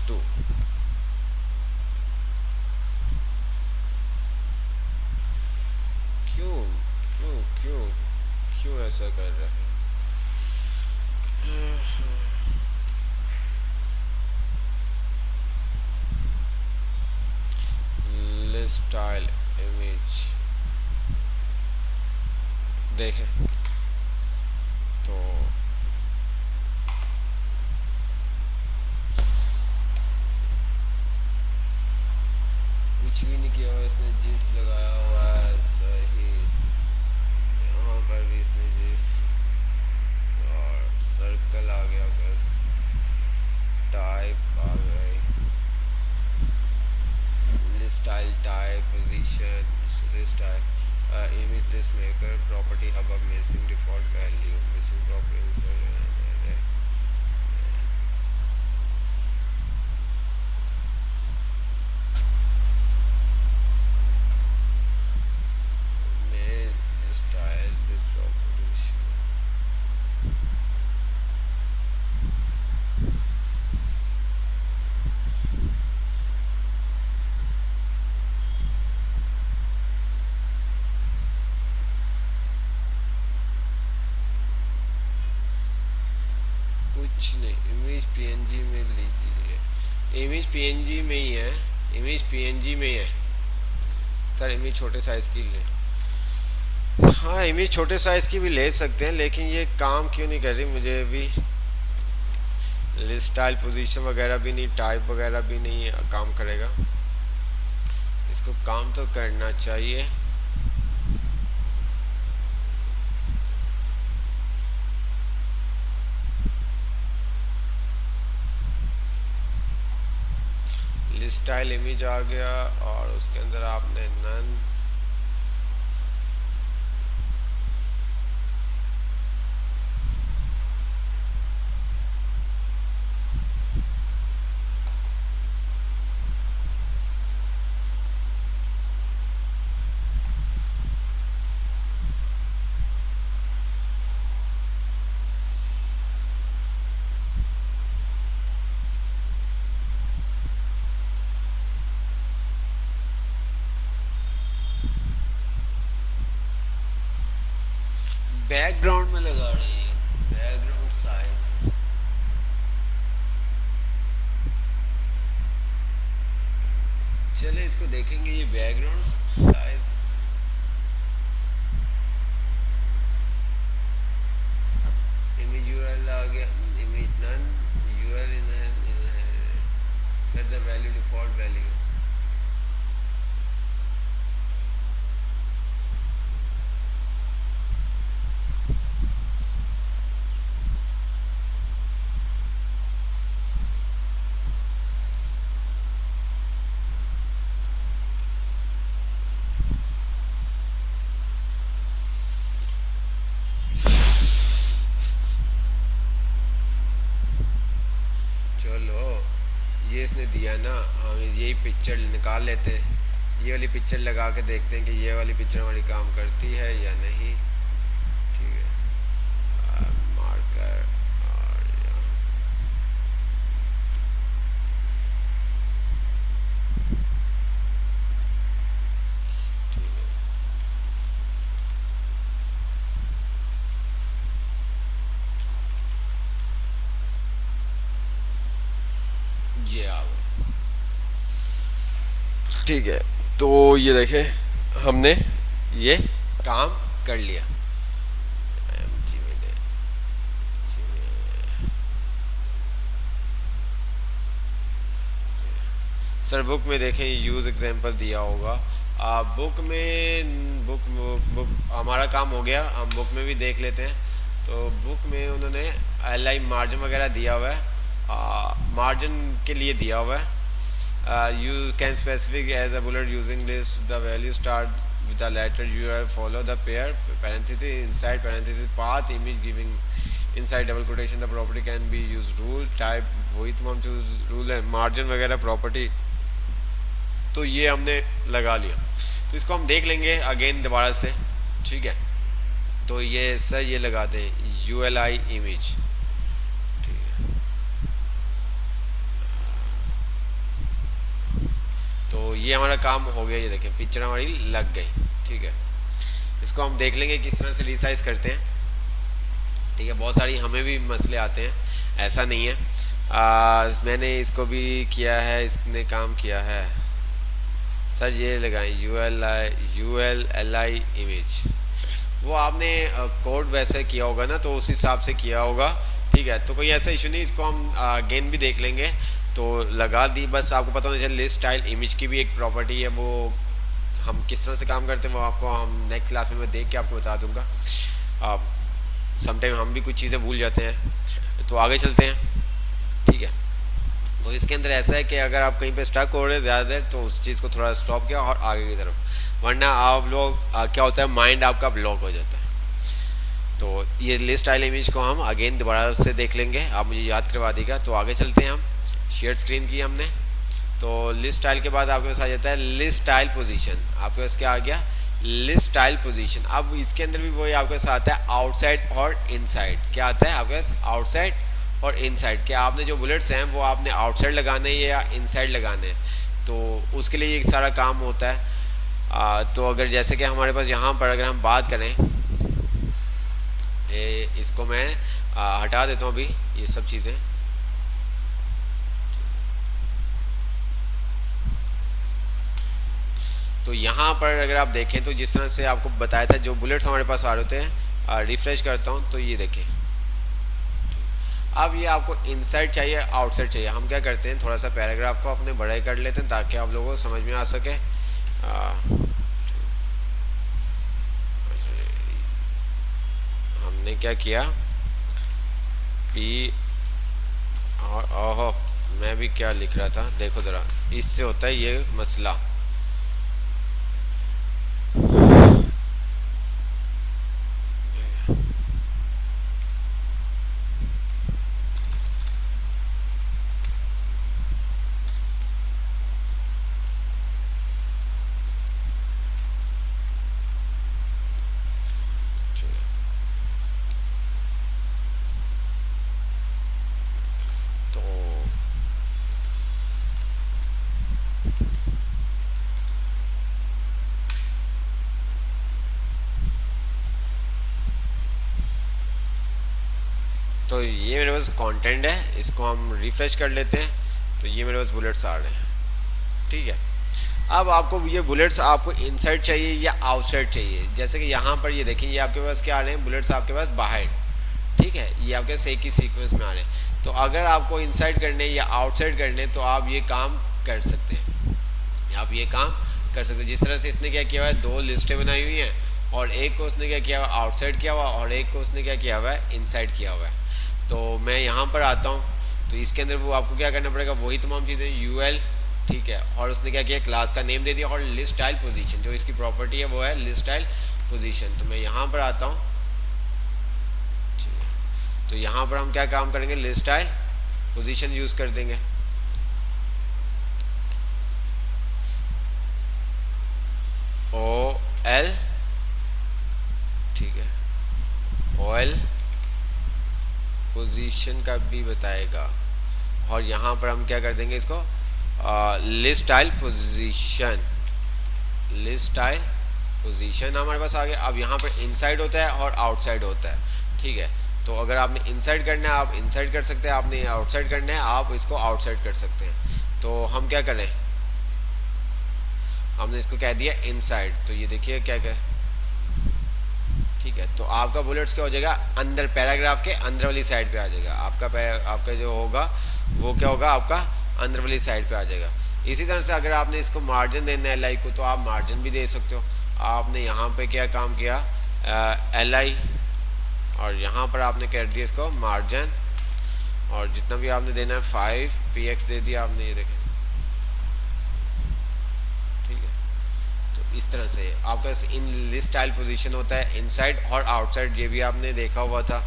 S1: 2। क्यों क्यों क्यों क्यों ऐसा कर रहे हैं? लिस्ट स्टाइल इमेज देखें तो कुछ भी नहीं किया हुआ इसने, जिफ लगाया हुआ है सही, यहाँ पर भी इसने जिफ और सर्कल आ गया, बस टाइप आ गई, list style type position list type image list maker property above missing default value, missing property insert array. May style this property कुछ नहीं, इमेज png में लीजिए, इमेज png में ही है, इमेज png में ही है सर। इमेज छोटे साइज की ले, हाँ इमेज छोटे साइज की भी ले सकते हैं, लेकिन ये काम क्यों नहीं कर रही मुझे भी, लिस्ट स्टाइल पोजीशन वगैरह भी नहीं, टाइप वगैरह भी नहीं है, काम करेगा, इसको काम तो करना चाहिए। स्टाइल इमेज आ गया और उसके अंदर आपने नन बैकग्राउंड में लगा रही है, बैकग्राउंड साइज चले इसको देखेंगे, ये बैकग्राउंड साइज इमेज यूआरएल आ गया, image none URL in set the value default value, ये इसने दिया ना, हम यही पिक्चर निकाल लेते हैं, ये वाली पिक्चर लगा के देखते हैं कि ये वाली पिक्चर हमारी काम करती है या नहीं। ठीक है, मार्कर और ठीक है, ये आ गए। ठीक है, तो ये देखें हमने ये काम कर लिया। सर बुक में देखें यूज़ एग्जांपल दिया होगा। बुक में बुक हमारा काम हो गया, हम बुक में भी देख लेते हैं। तो बुक में उन्होंने एल मार्जिन वगैरह दिया हुआ है, मार्जिन के लिए दिया हुआ है। You can specific as a bullet using list the value start with the letter you are follow the pair parenthesis inside parenthesis path image giving inside double quotation the property can be used rule type वही तमाम चीज rule है, margin वगैरह property. तो ये हमने लगा लिया, तो इसको हम देख लेंगे अगेन दोबारा से, ठीक है। तो ये सर ये लगा दें ULI इमेज, ठीक है। तो ये हमारा काम हो गया, ये देखें पिक्चर हमारी लग गई, ठीक है। इसको हम देख लेंगे किस तरह से रिसाइज करते हैं, ठीक है। बहुत सारी हमें भी मसले आते हैं, ऐसा नहीं है। मैंने इसको भी किया है, इसने काम किया है। सर ये लगाएं ULI इमेज, वो आपने कोड वैसे किया होगा ना, तो उस हिसाब से किया होगा, ठीक है। तो कोई ऐसा इशू नहीं, इसको हम अगेन भी देख लेंगे। तो लगा दी, बस आपको पता होना चाहिए लिस्ट स्टाइल इमेज की भी एक प्रॉपर्टी है, वो हम किस तरह से काम करते हैं वो आपको हम नेक्स्ट क्लास में मैं देख के आपको बता दूंगा। समटाइम हम भी कुछ चीज़ें भूल जाते हैं। तो आगे चलते हैं, ठीक है। तो इसके अंदर ऐसा है कि अगर आप कहीं पे स्टक हो रहे हैं ज़्यादा देर, तो उस चीज़ को थोड़ा स्टॉप किया और आगे की तरफ, वरना आप लोग क्या होता है माइंड आपका ब्लॉक हो जाता है। तो ये लिस्ट स्टाइल इमेज को हम अगेन दोबारा से देख लेंगे, आप मुझे याद करवा देगा। तो आगे चलते हैं, हम शेयर स्क्रीन की हमने। तो लिस्ट स्टाइल के बाद आपके पास आ जाता है लिस्ट स्टाइल पोजीशन, आपके पास क्या आ गया लिस्ट स्टाइल पोजीशन। अब इसके अंदर भी वही आपके पास आता है आउटसाइड और इनसाइड। क्या आता है आपके पास आउटसाइड और इनसाइड। क्या आपने जो बुलेट्स हैं वो आपने आउटसाइड लगाने हैं या इनसाइड लगाने हैं, तो उसके लिए ये सारा काम होता है। तो अगर जैसे कि हमारे पास यहाँ पर अगर हम बात करें, इसको मैं हटा देता हूँ अभी ये सब चीज़ें। तो यहाँ पर अगर आप देखें तो जिस तरह से आपको बताया था जो बुलेट्स हमारे पास आ रहे होते हैं, रिफ्रेश करता हूँ तो ये देखें। अब ये आपको इनसाइड चाहिए आउटसाइड चाहिए, हम क्या करते हैं थोड़ा सा पैराग्राफ को अपने बड़ा कर लेते हैं ताकि आप लोगों को समझ में आ सके। हमने क्या किया कि और ओहो मैं भी क्या लिख रहा था, देखो ज़रा, इससे होता है ये मसला। तो ये मेरे पास कंटेंट है, इसको हम रिफ्रेश कर लेते हैं। तो ये मेरे पास बुलेट्स आ रहे हैं, ठीक है। अब आपको ये बुलेट्स आपको इनसाइड चाहिए या आउटसाइड चाहिए, जैसे कि यहाँ पर ये देखें, ये आपके पास क्या आ रहे हैं बुलेट्स आपके पास बाहर, ठीक है। ये आपके पास एक ही सीक्वेंस में आ रहे हैं। तो अगर आपको इनसाइड करने या आउटसाइड करने तो आप ये काम कर सकते हैं, आप ये काम कर सकते हैं। जिस तरह से इसने क्या किया हुआ है, दो लिस्टें बनाई हुई हैं और एक को उसने क्या किया हुआ आउटसाइड किया हुआ और एक को उसने क्या किया हुआ है इनसाइड किया हुआ है। तो मैं यहाँ पर आता हूँ, तो इसके अंदर वो आपको क्या करना पड़ेगा, वही तमाम चीज़ें UL, ठीक है। और उसने क्या किया क्लास का नेम दे दिया और लिस्ट स्टाइल पोजीशन, जो इसकी प्रॉपर्टी है वो है लिस्ट स्टाइल पोजीशन। तो मैं यहाँ पर आता हूँ, तो यहाँ पर हम क्या काम करेंगे लिस्ट स्टाइल पोजीशन यूज़ कर देंगे। OL, ठीक है, OL पोजीशन का भी बताएगा। और यहाँ पर हम क्या कर देंगे इसको list style position, list style position हमारे पास आ गया। अब यहाँ पर इनसाइड होता है और आउटसाइड होता है, ठीक है। तो अगर आपने इनसाइड करना है आप इनसाइड कर सकते हैं, आपने आउटसाइड करना है आप इसको आउटसाइड कर सकते हैं। तो हम क्या करें, हमने इसको कह दिया इनसाइड। तो ये देखिए क्या क्या तो आपका बुलेट्स क्या हो जाएगा, अंदर पैराग्राफ के अंदर वाली साइड पे आ जाएगा। आपका जो होगा वो क्या होगा, आपका अंदर वाली साइड पे आ जाएगा। इसी तरह से अगर आपने इसको मार्जिन देना है LI को, तो आप मार्जिन भी दे सकते हो। आपने यहाँ पे क्या काम किया, LI, और यहाँ पर आपने कर दिया इसको मार्जिन, और जितना भी आपने देना है 5px दे दिया आपने, ये देखें, ठीक है। तो इस तरह से आपका इन लिस्ट स्टाइल पोजीशन होता है इनसाइड और आउटसाइड, ये भी आपने देखा हुआ था।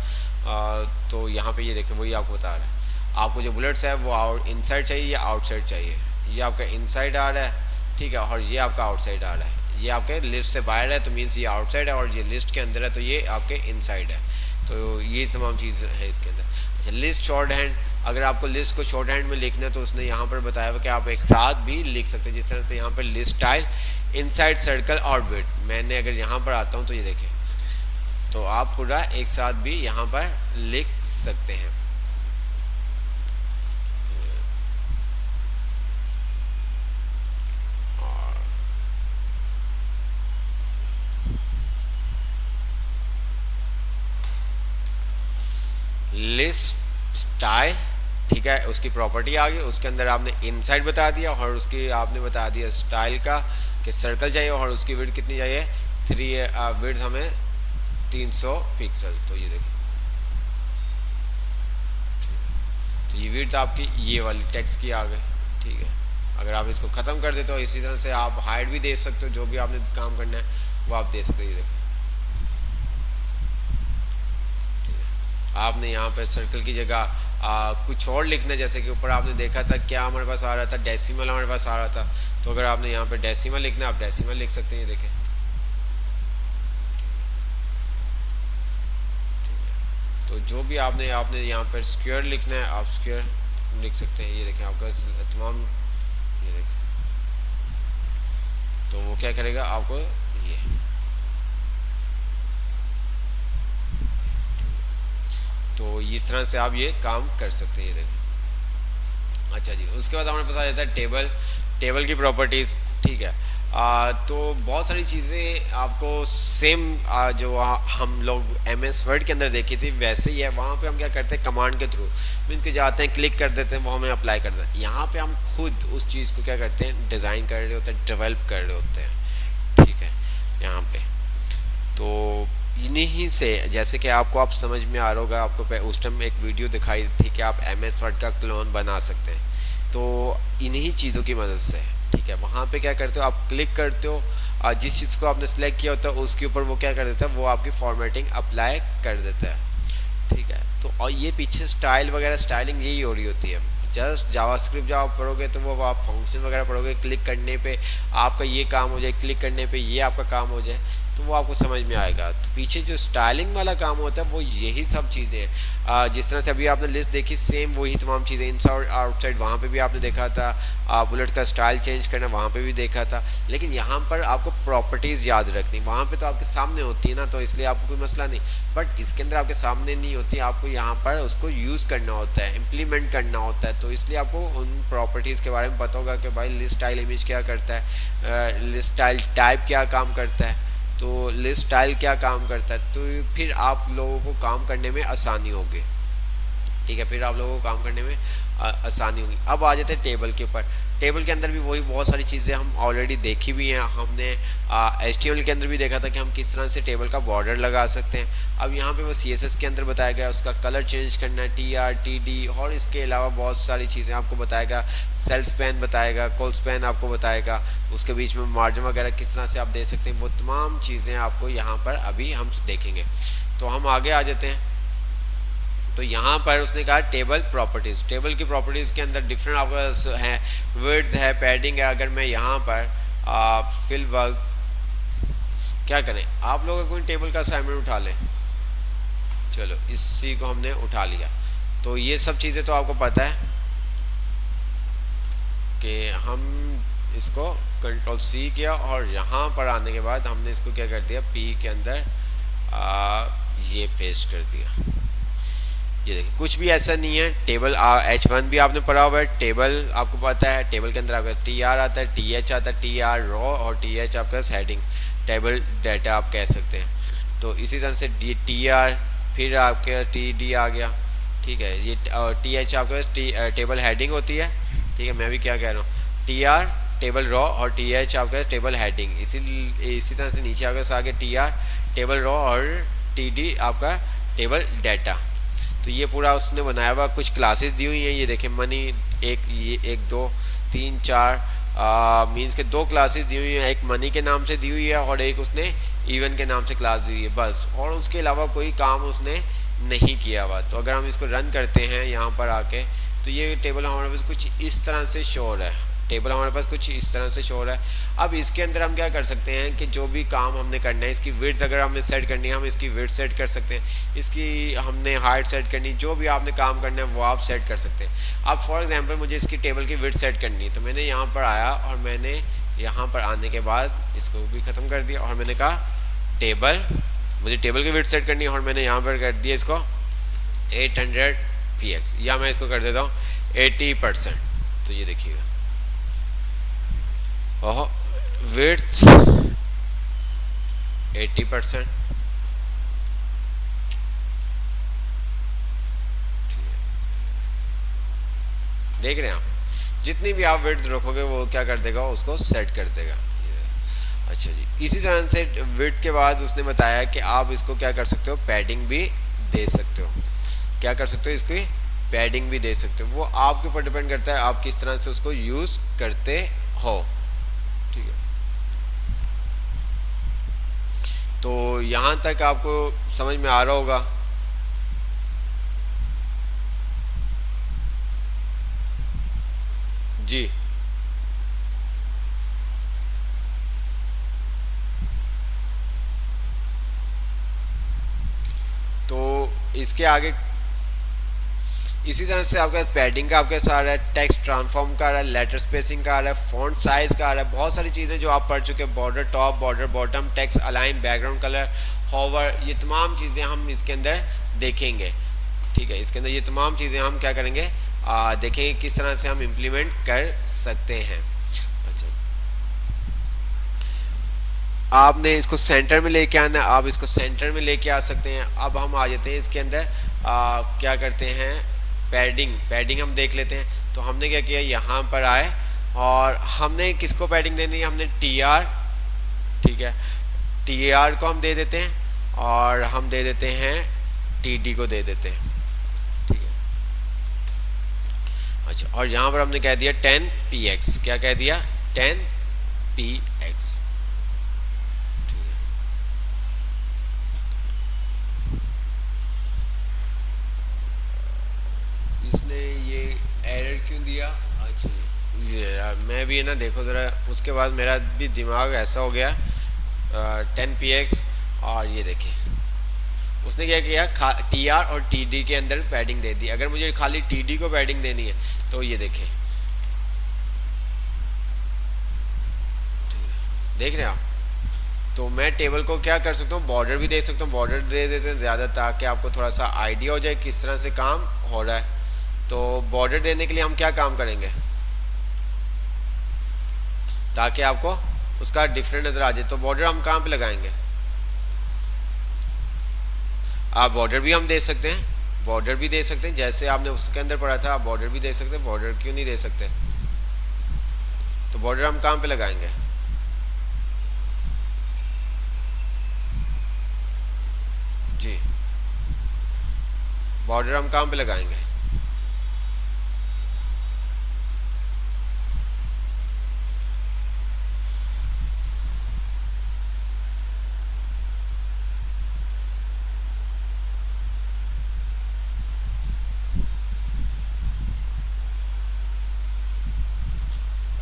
S1: तो यहाँ पे ये देखें, वही आपको बता रहा है, आपको जो बुलेट्स है वो इनसाइड चाहिए या आउटसाइड चाहिए। ये आपका इनसाइड आ रहा है, ठीक है, और ये आपका आउटसाइड आ रहा है। ये आपके लिस्ट से बाहर है तो मीन्स ये आउटसाइड है, और ये लिस्ट के अंदर है तो ये आपके इनसाइड है। तो ये तमाम चीज़ है इसके अंदर। अच्छा, लिस्ट शॉर्ट हैंड, अगर आपको लिस्ट को शॉर्ट हैंड में लिखना है तो उसने यहाँ पर बताया हुआ कि आप एक साथ भी लिख सकते हैं। जिस तरह से यहाँ पर लिस्ट स्टाइल इनसाइड सर्कल और बिट, मैंने अगर यहाँ पर आता हूँ तो ये देखें, तो आप पूरा एक साथ भी यहाँ पर लिख सकते हैं। लिस्ट स्टाइल, ठीक है, उसकी प्रॉपर्टी आ गई, उसके अंदर आपने इनसाइड बता दिया और उसकी आपने बता दिया स्टाइल का कि सर्कल चाहिए और उसकी विड्थ कितनी चाहिए, 3 विड्थ हमें 300 पिक्सल। तो ये देखिए, तो ये विड्थ आपकी ये वाली टेक्स्ट की आ गई, ठीक है। अगर आप इसको ख़त्म कर देते हो, इसी तरह से आप हाइट भी दे सकते हो, जो भी आपने काम करना है वो आप दे सकते हो। ये देखो, आपने यहाँ पर सर्कल की जगह कुछ और लिखना है, जैसे कि ऊपर आपने देखा था क्या हमारे पास आ रहा था, डेसिमल हमारे पास आ रहा था। तो अगर आपने यहाँ पे डेसिमल लिखना है, आप डेसिमल लिख सकते हैं, ये देखें। तो जो भी आपने यहाँ पर स्क्वायर लिखना है, आप स्क्वायर लिख सकते हैं, ये देखें आपका तमाम, ये देखें। तो वो क्या करेगा आपको, ये तो इस तरह से आप ये काम कर सकते हैं, ये देखें। अच्छा जी, उसके बाद हमारे पास आ जाता है टेबल की प्रॉपर्टीज़, ठीक है। तो बहुत सारी चीज़ें आपको सेम जो हम लोग MS वर्ड के अंदर देखी थी वैसे ही है। वहाँ पे हम क्या करते हैं, कमांड के थ्रू मीन्स के जाते हैं, क्लिक कर देते हैं, वो हमें अप्लाई कर देते हैं। यहाँ पे हम खुद उस चीज़ को क्या करते हैं, डिज़ाइन कर रहे होते हैं, डेवलप कर रहे होते हैं, ठीक है। यहाँ पे तो इन्हीं से, जैसे कि आप समझ में आ रहा होगा, आपको उस टाइम एक वीडियो दिखाई थी कि आप MS वर्ड का क्लोन बना सकते हैं। तो इन्हीं चीज़ों की मदद से, ठीक है। वहाँ पे क्या करते हो, आप क्लिक करते हो, जिस चीज़ को आपने सेलेक्ट किया होता है उसके ऊपर वो क्या कर देता है, वो आपकी फॉर्मेटिंग अप्लाई कर देता है, ठीक है। तो और ये पीछे स्टाइल वगैरह, स्टाइलिंग यही हो रही होती है। जस्ट जावास्क्रिप्ट जब आप पढ़ोगे तो वो आप फंक्शन वगैरह पढ़ोगे, क्लिक करने पे आपका ये काम हो जाए, क्लिक करने पे ये आपका काम हो जाए, तो वो आपको समझ में आएगा। तो पीछे जो स्टाइलिंग वाला काम होता है वो यही सब चीज़ें हैं। जिस तरह से अभी आपने लिस्ट देखी, सेम वही तमाम चीज़ें, इनसाइड आउटसाइड वहाँ पे भी आपने देखा था, बुलेट का स्टाइल चेंज करना वहाँ पे भी देखा था। लेकिन यहाँ पर आपको प्रॉपर्टीज़ याद रखनी, वहाँ पे तो आपके सामने होती है ना, तो इसलिए आपको कोई मसला नहीं। बट इसके अंदर आपके सामने नहीं होती, आपको यहाँ पर उसको यूज़ करना होता है, इम्प्लीमेंट करना होता है। तो इसलिए आपको उन प्रॉपर्टीज़ के बारे में पता होगा कि भाई लिस्ट स्टाइल इमेज क्या करता है, लिस्ट स्टाइल टाइप क्या काम करता है, तो लिस्ट स्टाइल क्या काम करता है। तो फिर आप लोगों को काम करने में आसानी होगी, ठीक है। फिर आप लोगों को काम करने में आसानी होगी। अब आ जाते हैं टेबल के ऊपर। टेबल के अंदर भी वही बहुत सारी चीज़ें हम ऑलरेडी देखी भी हैं। हमने HTML के अंदर भी देखा था कि हम किस तरह से टेबल का बॉर्डर लगा सकते हैं। अब यहाँ पे वो CSS के अंदर बताया गया, उसका कलर चेंज करना है, TR TD, और इसके अलावा बहुत सारी चीज़ें आपको बताएगा। सेल स्पैन बताएगा, कॉल स्पैन आपको बताएगा, उसके बीच में मार्जिन वगैरह किस तरह से आप दे सकते हैं, वो तमाम चीज़ें आपको यहाँ पर अभी हम देखेंगे। तो हम आगे आ जाते हैं। तो यहाँ पर उसने कहा टेबल प्रॉपर्टीज़। टेबल की प्रॉपर्टीज़ के अंदर डिफरेंट आपका है, विड्थ है, पैडिंग है। अगर मैं यहाँ पर फिल वर्क क्या करें, आप लोग कोई टेबल का असाइनमेंट उठा लें, चलो इसी को हमने उठा लिया। तो ये सब चीज़ें तो आपको पता है कि हम इसको Ctrl+C किया और यहाँ पर आने के बाद हमने इसको क्या कर दिया, P के अंदर ये पेस्ट कर दिया। ये देखिए, कुछ भी ऐसा नहीं है। टेबल H1 भी आपने पढ़ा हुआ है, टेबल आपको पता है। टेबल के अंदर आपका TR आता है, TH आता है, TR रॉ और TH आपका हेडिंग, टेबल डाटा आप कह सकते हैं। तो इसी तरह से टी आर, फिर आपके टी डी आ गया, ठीक है। ये टी एच आपके पास टेबल हेडिंग होती है, ठीक है। मैं भी क्या कह रहा हूँ, टी आर टेबल रॉ और टी एच आपका टेबल हेडिंग। इसी तरह से नीचे आपके आगे टी आर टेबल रॉ और टी डी आपका टेबल डाटा। तो ये पूरा उसने बनाया हुआ, कुछ क्लासेस दी हुई हैं, ये देखें मनी ये 1 2 3 4 मीन्स के 2 क्लासेस दी हुई हैं, एक मनी के नाम से दी हुई है और एक उसने इवन के नाम से क्लास दी हुई है बस, और उसके अलावा कोई काम उसने नहीं किया हुआ। तो अगर हम इसको रन करते हैं यहाँ पर आके, तो ये टेबल हमारे पास कुछ इस तरह से शो हो रहा है, टेबल हमारे पास कुछ इस तरह से शो हो रहा है। अब इसके अंदर हम क्या कर सकते हैं कि जो भी काम हमने करना है, इसकी विड्थ अगर हमें सेट करनी है, हम इसकी विड्थ सेट कर सकते हैं, इसकी हमने हाइट सेट करनी, जो भी आपने काम करना है वो आप सेट कर सकते हैं। अब फॉर एग्जांपल मुझे इसकी टेबल की विड्थ सेट करनी है, तो मैंने यहाँ पर आया और मैंने यहाँ पर आने के बाद इसको भी ख़त्म कर दिया और मैंने कहा टेबल, मुझे टेबल की विड्थ सेट करनी है और मैंने यहाँ पर कर दिया इसको 800 px, या मैं इसको कर देता हूँ 80%। तो ये देखिएगा ओह विड्थ 80%, देख रहे हैं आप, जितनी भी आप विड्थ रखोगे वो क्या कर देगा, उसको सेट कर देगा। अच्छा जी, इसी तरह से विड्थ के बाद उसने बताया कि आप इसको क्या कर सकते हो, पैडिंग भी दे सकते हो। क्या कर सकते हो, इसकी पैडिंग भी दे सकते हो, वो आपके ऊपर डिपेंड करता है आप किस तरह से उसको यूज़ करते हो, ठीक है। तो यहाँ तक आपको समझ में आ रहा होगा। जी तो इसके आगे इसी तरह से आपके पास पैडिंग का आपके साथ आ रहा है, टेक्स्ट ट्रांसफॉर्म का आ रहा है, लेटर स्पेसिंग का आ रहा है, फॉन्ट साइज का आ रहा है, बहुत सारी चीज़ें जो आप पढ़ चुके हैं, border top, border bottom, text align, background colour, hover, ये तमाम चीज़ें हम इसके अंदर देखेंगे, ठीक है। इसके अंदर ये तमाम चीज़ें हम क्या करेंगे, देखेंगे किस तरह से हम इम्प्लीमेंट कर सकते हैं। अच्छा, आपने इसको सेंटर में लेके आना है, आप इसको सेंटर में लेके आ सकते हैं। अब हम आ जाते हैं इसके अंदर, क्या करते हैं, पैडिंग हम देख लेते हैं। तो हमने क्या किया, यहाँ पर आए और हमने किसको पैडिंग देनी है, हमने टी आर, ठीक है, टी आर को हम दे देते हैं और हम दे देते हैं टी डी को दे देते हैं, ठीक है। अच्छा, और यहाँ पर हमने कह दिया 10 px, क्या कह दिया, 10 px, इसने ये एरर क्यों दिया। अच्छा यार, मैं भी है ना, देखो ज़रा, उसके बाद मेरा भी दिमाग ऐसा हो गया 10 px, और ये देखिए उसने क्या किया, टी आर और टी डी के अंदर पैडिंग दे दी। अगर मुझे खाली टी डी को पैडिंग देनी है तो ये देखें, देख रहे हैं आप। तो मैं टेबल को क्या कर सकता हूँ, बॉर्डर भी दे सकता हूँ, बॉर्डर दे देते हैं ज़्यादा, ताकि आपको थोड़ा सा आइडिया हो जाए किस तरह से काम हो रहा है। तो बॉर्डर देने के लिए हम क्या काम करेंगे, ताकि आपको उसका डिफरेंट नज़र आ जाए। तो बॉर्डर हम कहाँ पे लगाएंगे, आप बॉर्डर भी हम दे सकते हैं, बॉर्डर भी दे सकते हैं, जैसे आपने उसके अंदर पढ़ा था, आप बॉर्डर भी दे सकते हैं। बॉर्डर क्यों नहीं दे सकते, तो बॉर्डर हम कहाँ पे लगाएंगे, जी बॉर्डर हम कहाँ पे लगाएंगे,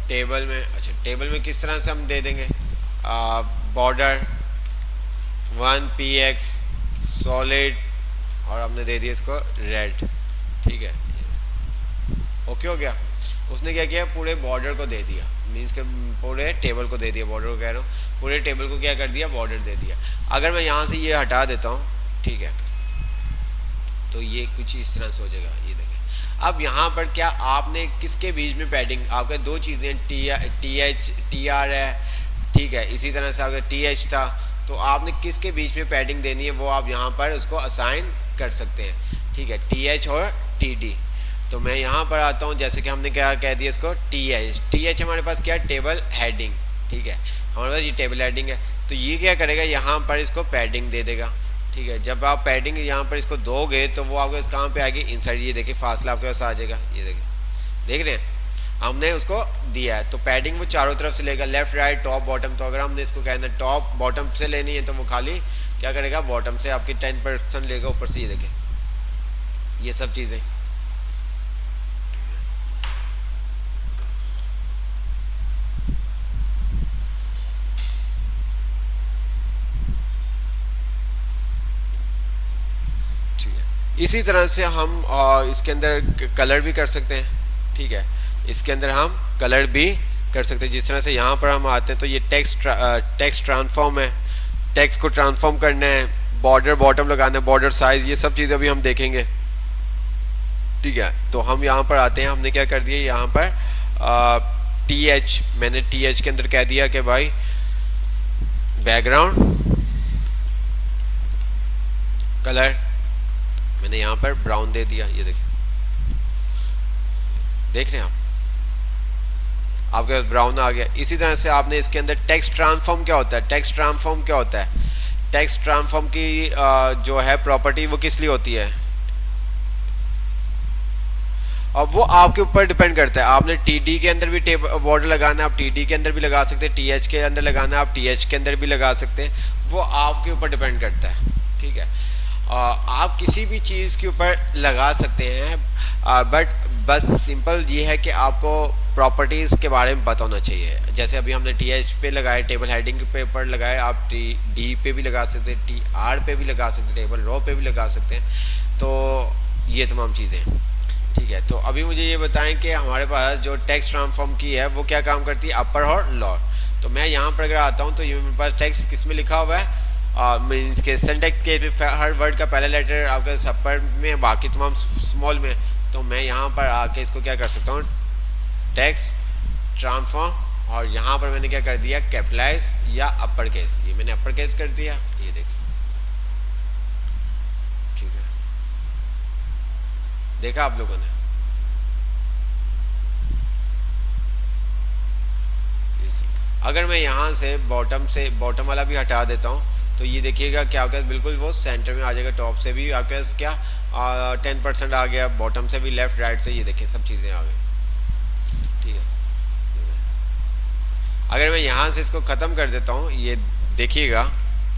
S1: टेबल में। अच्छा, टेबल में किस तरह से हम दे देंगे, बॉर्डर 1 px सॉलिड, और हमने दे दिया इसको रेड, ठीक है, ओके हो गया। उसने क्या किया, पूरे बॉर्डर को दे दिया, मीन्स के पूरे टेबल को दे दिया, बॉर्डर को कह रहा हूँ, पूरे टेबल को क्या कर दिया, बॉर्डर दे दिया। अगर मैं यहाँ से ये हटा देता हूँ, ठीक है, तो ये कुछ इस तरह से हो जाएगा, ये देखें। अब यहाँ पर क्या आपने किसके बीच में पैडिंग, आपके दो चीज़ें टी आर है, ठीक है, इसी तरह से आपका टी एच था, तो आपने किसके बीच में पैडिंग देनी है वो आप यहाँ पर उसको असाइन कर सकते हैं, ठीक है, TH और TD। तो मैं यहाँ पर आता हूँ, जैसे कि हमने क्या कह दिया इसको TH हमारे पास क्या है, टेबल हेडिंग, ठीक है, हमारे पास ये टेबल हेडिंग है। तो ये क्या करेगा, यहाँ पर इसको पैडिंग दे देगा, ठीक है। जब आप पैडिंग यहाँ पर इसको दोगे तो वो आपके पास कहाँ पे आएगी, इनसाइड, ये देखिए फासला आपके पास आ जाएगा, ये देखिए, देख रहे हैं, हमने उसको दिया है। तो पैडिंग वो चारों तरफ से लेगा, लेफ्ट राइट टॉप बॉटम। तो अगर हमने इसको कहना है टॉप बॉटम से लेनी है तो वो खाली क्या करेगा, बॉटम से आपकी 10% लेगा ऊपर से, ये देखें, ये सब चीज़ें। इसी तरह से हम इसके अंदर कलर भी कर सकते हैं, ठीक है, इसके अंदर हम कलर भी कर सकते हैं। जिस तरह से यहाँ पर हम आते हैं तो ये टेक्स्ट ट्रांसफॉर्म है, टेक्स्ट को ट्रांसफॉर्म करना है, बॉर्डर बॉटम लगाना है, बॉर्डर साइज, ये सब चीज़ें अभी हम देखेंगे, ठीक है। तो हम यहाँ पर आते हैं, हमने क्या कर दिया यहाँ पर TH, मैंने TH के अंदर कह दिया कि भाई बैकग्राउंड कलर, मैंने यहाँ पर ब्राउन दे दिया, ये देखिए, देख रहे हैं आपके पास ब्राउन आ गया। इसी तरह से आपने इसके अंदर टेक्स्ट ट्रांसफॉर्म क्या होता है, टेक्स्ट ट्रांसफॉर्म क्या होता है, टेक्स्ट ट्रांसफॉर्म की जो है प्रॉपर्टी वो किस लिए होती है, अब वो आपके ऊपर डिपेंड करता है। आपने TD के अंदर भी बॉर्डर लगाना है, आप TD के अंदर भी लगा सकते हैं, TH के अंदर लगाना है, आप TH के अंदर भी लगा सकते हैं, वो आपके ऊपर डिपेंड करता है, ठीक है। आप किसी भी चीज़ के ऊपर लगा सकते हैं, बट बस सिंपल ये है कि आपको प्रॉपर्टीज़ के बारे में पता होना चाहिए। जैसे अभी हमने TH पे लगाए, टेबल हेडिंग पे ऊपर लगाए, आप D पे भी लगा सकते हैं, TR पे भी लगा सकते हैं, टेबल रो पे भी लगा सकते हैं। तो ये तमाम चीज़ें, ठीक है। तो अभी मुझे ये बताएं कि हमारे पास जो टेक्स्ट ट्रांसफॉर्म की है वो क्या काम करती है, अपर और लोअर। तो मैं यहाँ पर अगर आता हूँ तो ये मेरे पास टेक्स्ट किस में लिखा हुआ है, मीन्स के सिंटेक्स के हर वर्ड का पहला लेटर आपके अपर में, बाकी तमाम स्मॉल में। तो मैं यहाँ पर आके इसको क्या कर सकता हूँ, टेक्स्ट ट्रांसफॉर्म, और यहाँ पर मैंने क्या कर दिया, कैपिटलाइज या अपर केस, ये मैंने अपर केस कर दिया, ये देखिए, ठीक है, देखा आप लोगों ने। अगर मैं यहाँ से बॉटम वाला भी हटा देता हूँ तो ये देखिएगा क्या होगा, बिल्कुल वो सेंटर में आ जाएगा। टॉप से भी आपके पास क्या 10% आ गया, बॉटम से भी, लेफ्ट राइट से, ये देखिए सब चीज़ें आ गई, ठीक है। अगर मैं यहाँ से इसको ख़त्म कर देता हूँ, ये देखिएगा,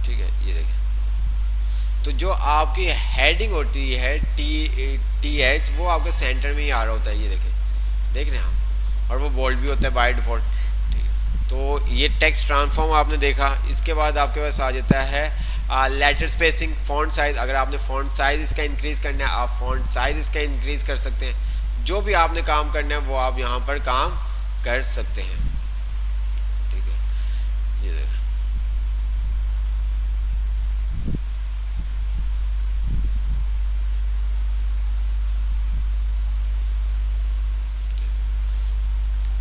S1: ठीक है, ये देखिए, तो जो आपकी हेडिंग होती है TH वो आपके सेंटर में ही आ रहा होता है, ये देखिए, देख रहे हैं हम, और वो बोल्ड भी होता है बाय डिफ़ॉल्ट, ठीक है। तो ये टेक्स्ट ट्रांसफॉर्म आपने देखा। इसके बाद आपके पास आ जाता है लेटर स्पेसिंग, फॉन्ट साइज़। अगर आपने फॉन्ट साइज़ इसका इंक्रीज़ करना है, आप फॉन्ट साइज़ इसका इंक्रीज़ कर सकते हैं। जो भी आपने काम करना है वो आप यहाँ पर काम कर सकते हैं, ठीक है। ये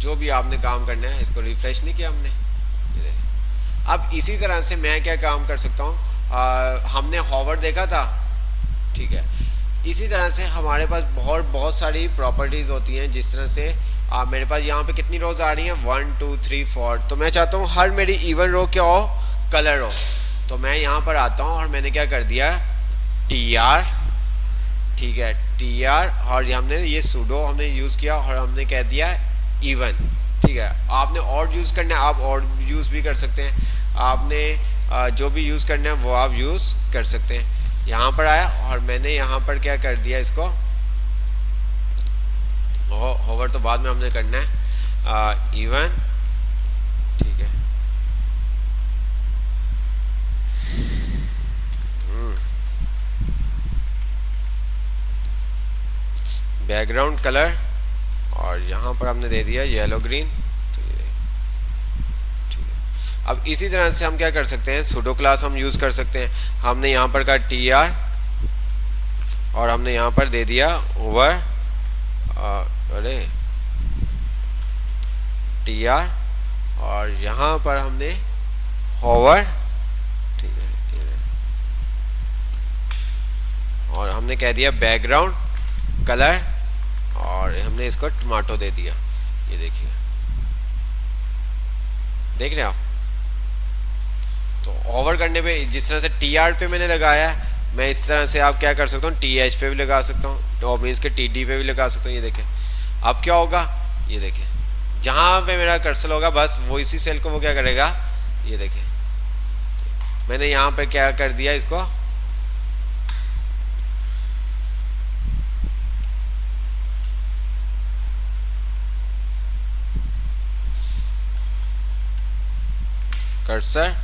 S1: जो भी आपने काम करना है, इसको रिफ्रेश नहीं किया हमने, ये अब इसी तरह से मैं क्या काम कर सकता हूँ, हमने हॉवर देखा था, ठीक है। इसी तरह से हमारे पास बहुत सारी प्रॉपर्टीज़ होती हैं। जिस तरह से मेरे पास यहाँ पे कितनी रोज़ आ रही हैं, 1 2 3 4। तो मैं चाहता हूँ हर मेरी इवन रो क्या हो, कलर हो। तो मैं यहाँ पर आता हूँ और मैंने क्या कर दिया, TR, ठीक है, TR, और हमने ये सूडो हमने यूज़ किया और हमने कह दिया इवन, ठीक है। आपने और यूज़ करना है, आप और यूज़ भी कर सकते हैं। आपने जो भी यूज़ करना है वो आप यूज़ कर सकते हैं। यहाँ पर आया और मैंने यहाँ पर क्या कर दिया, इसको होवर तो बाद में हमने करना है, इवन, ठीक है। बैकग्राउंड कलर, और यहाँ पर हमने दे दिया येलो ग्रीन, ठीक है। अब इसी तरह से हम क्या कर सकते हैं, सूडो क्लास हम यूज़ कर सकते हैं। हमने यहाँ पर का TR और हमने यहाँ पर दे दिया ओवर, अरे TR, और यहाँ पर हमने होवर, हमने कह दिया बैकग्राउंड कलर और हमने इसको टमाटो दे दिया। ये देखिए, देख रहे हैं आप। तो ओवर करने पे जिस तरह से टी आर पे मैंने लगाया है, मैं इस तरह से आप क्या कर सकता हूँ, टी एच पे भी लगा सकता हूँ, तो मीन्स के टी डी पे भी लगा सकता हूँ। ये देखें अब क्या होगा, ये देखें जहाँ पे मेरा कर्सर होगा बस वो इसी सेल को वो क्या करेगा, ये देखें मैंने यहाँ पे क्या कर दिया, इसको कर्सर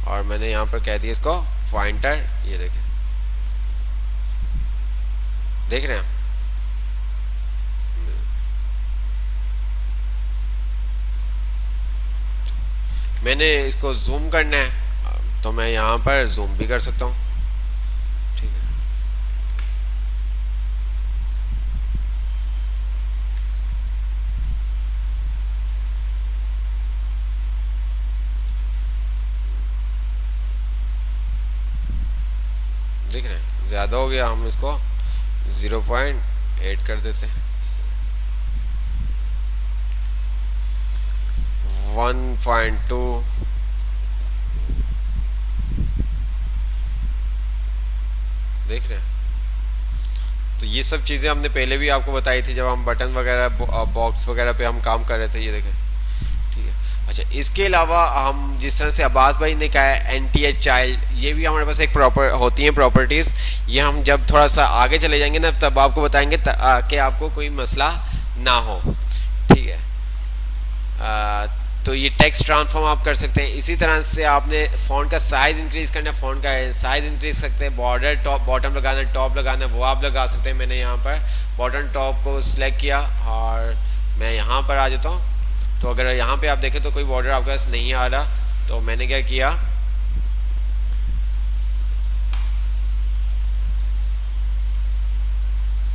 S1: और मैंने यहाँ पर कह दिया इसको पॉइंटर। ये देखें, देख रहे हैं मैंने इसको जूम करना है तो मैं यहाँ पर जूम भी कर सकता हूँ। ठीक है, देख रहे हैं ज़्यादा हो गया, हम इसको 0.8 कर देते हैं, 1.2। देख रहे हैं, तो ये सब चीज़ें हमने पहले भी आपको बताई थी जब हम बटन वगैरह बॉक्स वगैरह पे हम काम कर रहे थे। ये देखें, ठीक है। अच्छा, इसके अलावा हम जिस तरह से अब्बास भाई ने कहा है एन टी एच चाइल्ड, ये भी हमारे पास एक प्रॉपर होती हैं प्रॉपर्टीज़। ये हम जब थोड़ा सा आगे चले जाएंगे ना तब आपको बताएंगे कि आपको कोई मसला ना हो। ठीक है, तो ये टेक्स्ट ट्रांसफॉर्म आप कर सकते हैं। इसी तरह से आपने फ़ॉन्ट का साइज़ इंक्रीज़ करना है, फ़ॉन्ट का साइज़ इंक्रीज़ सकते हैं, बॉर्डर टॉप बॉटम लगाना है, टॉप लगाना है, वो आप लगा सकते हैं। मैंने यहाँ पर बॉटम टॉप को सिलेक्ट किया और मैं यहाँ पर आ जाता हूँ। तो अगर यहाँ पे आप देखें तो कोई बॉर्डर आपके पास नहीं आ रहा, तो मैंने क्या किया,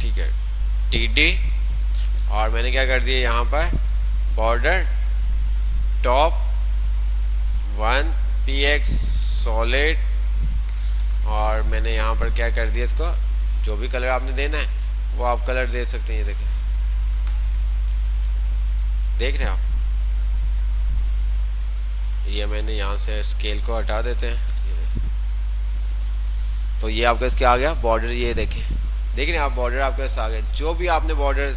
S1: ठीक है, टी डी और मैंने क्या कर दिया यहाँ पर बॉर्डर टॉप 1 px सॉलिड और मैंने यहाँ पर क्या कर दिया, इसको जो भी कलर आपने देना है वो आप कलर दे सकते हैं। ये देखें, देख रहे हैं आप, ये मैंने यहाँ से स्केल को हटा देते हैं। ये तो ये आपका इसके आ गया बॉर्डर। ये देखें, देख रहे हैं आप, बॉर्डर आपके पास आ गए। जो भी आपने बॉर्डर,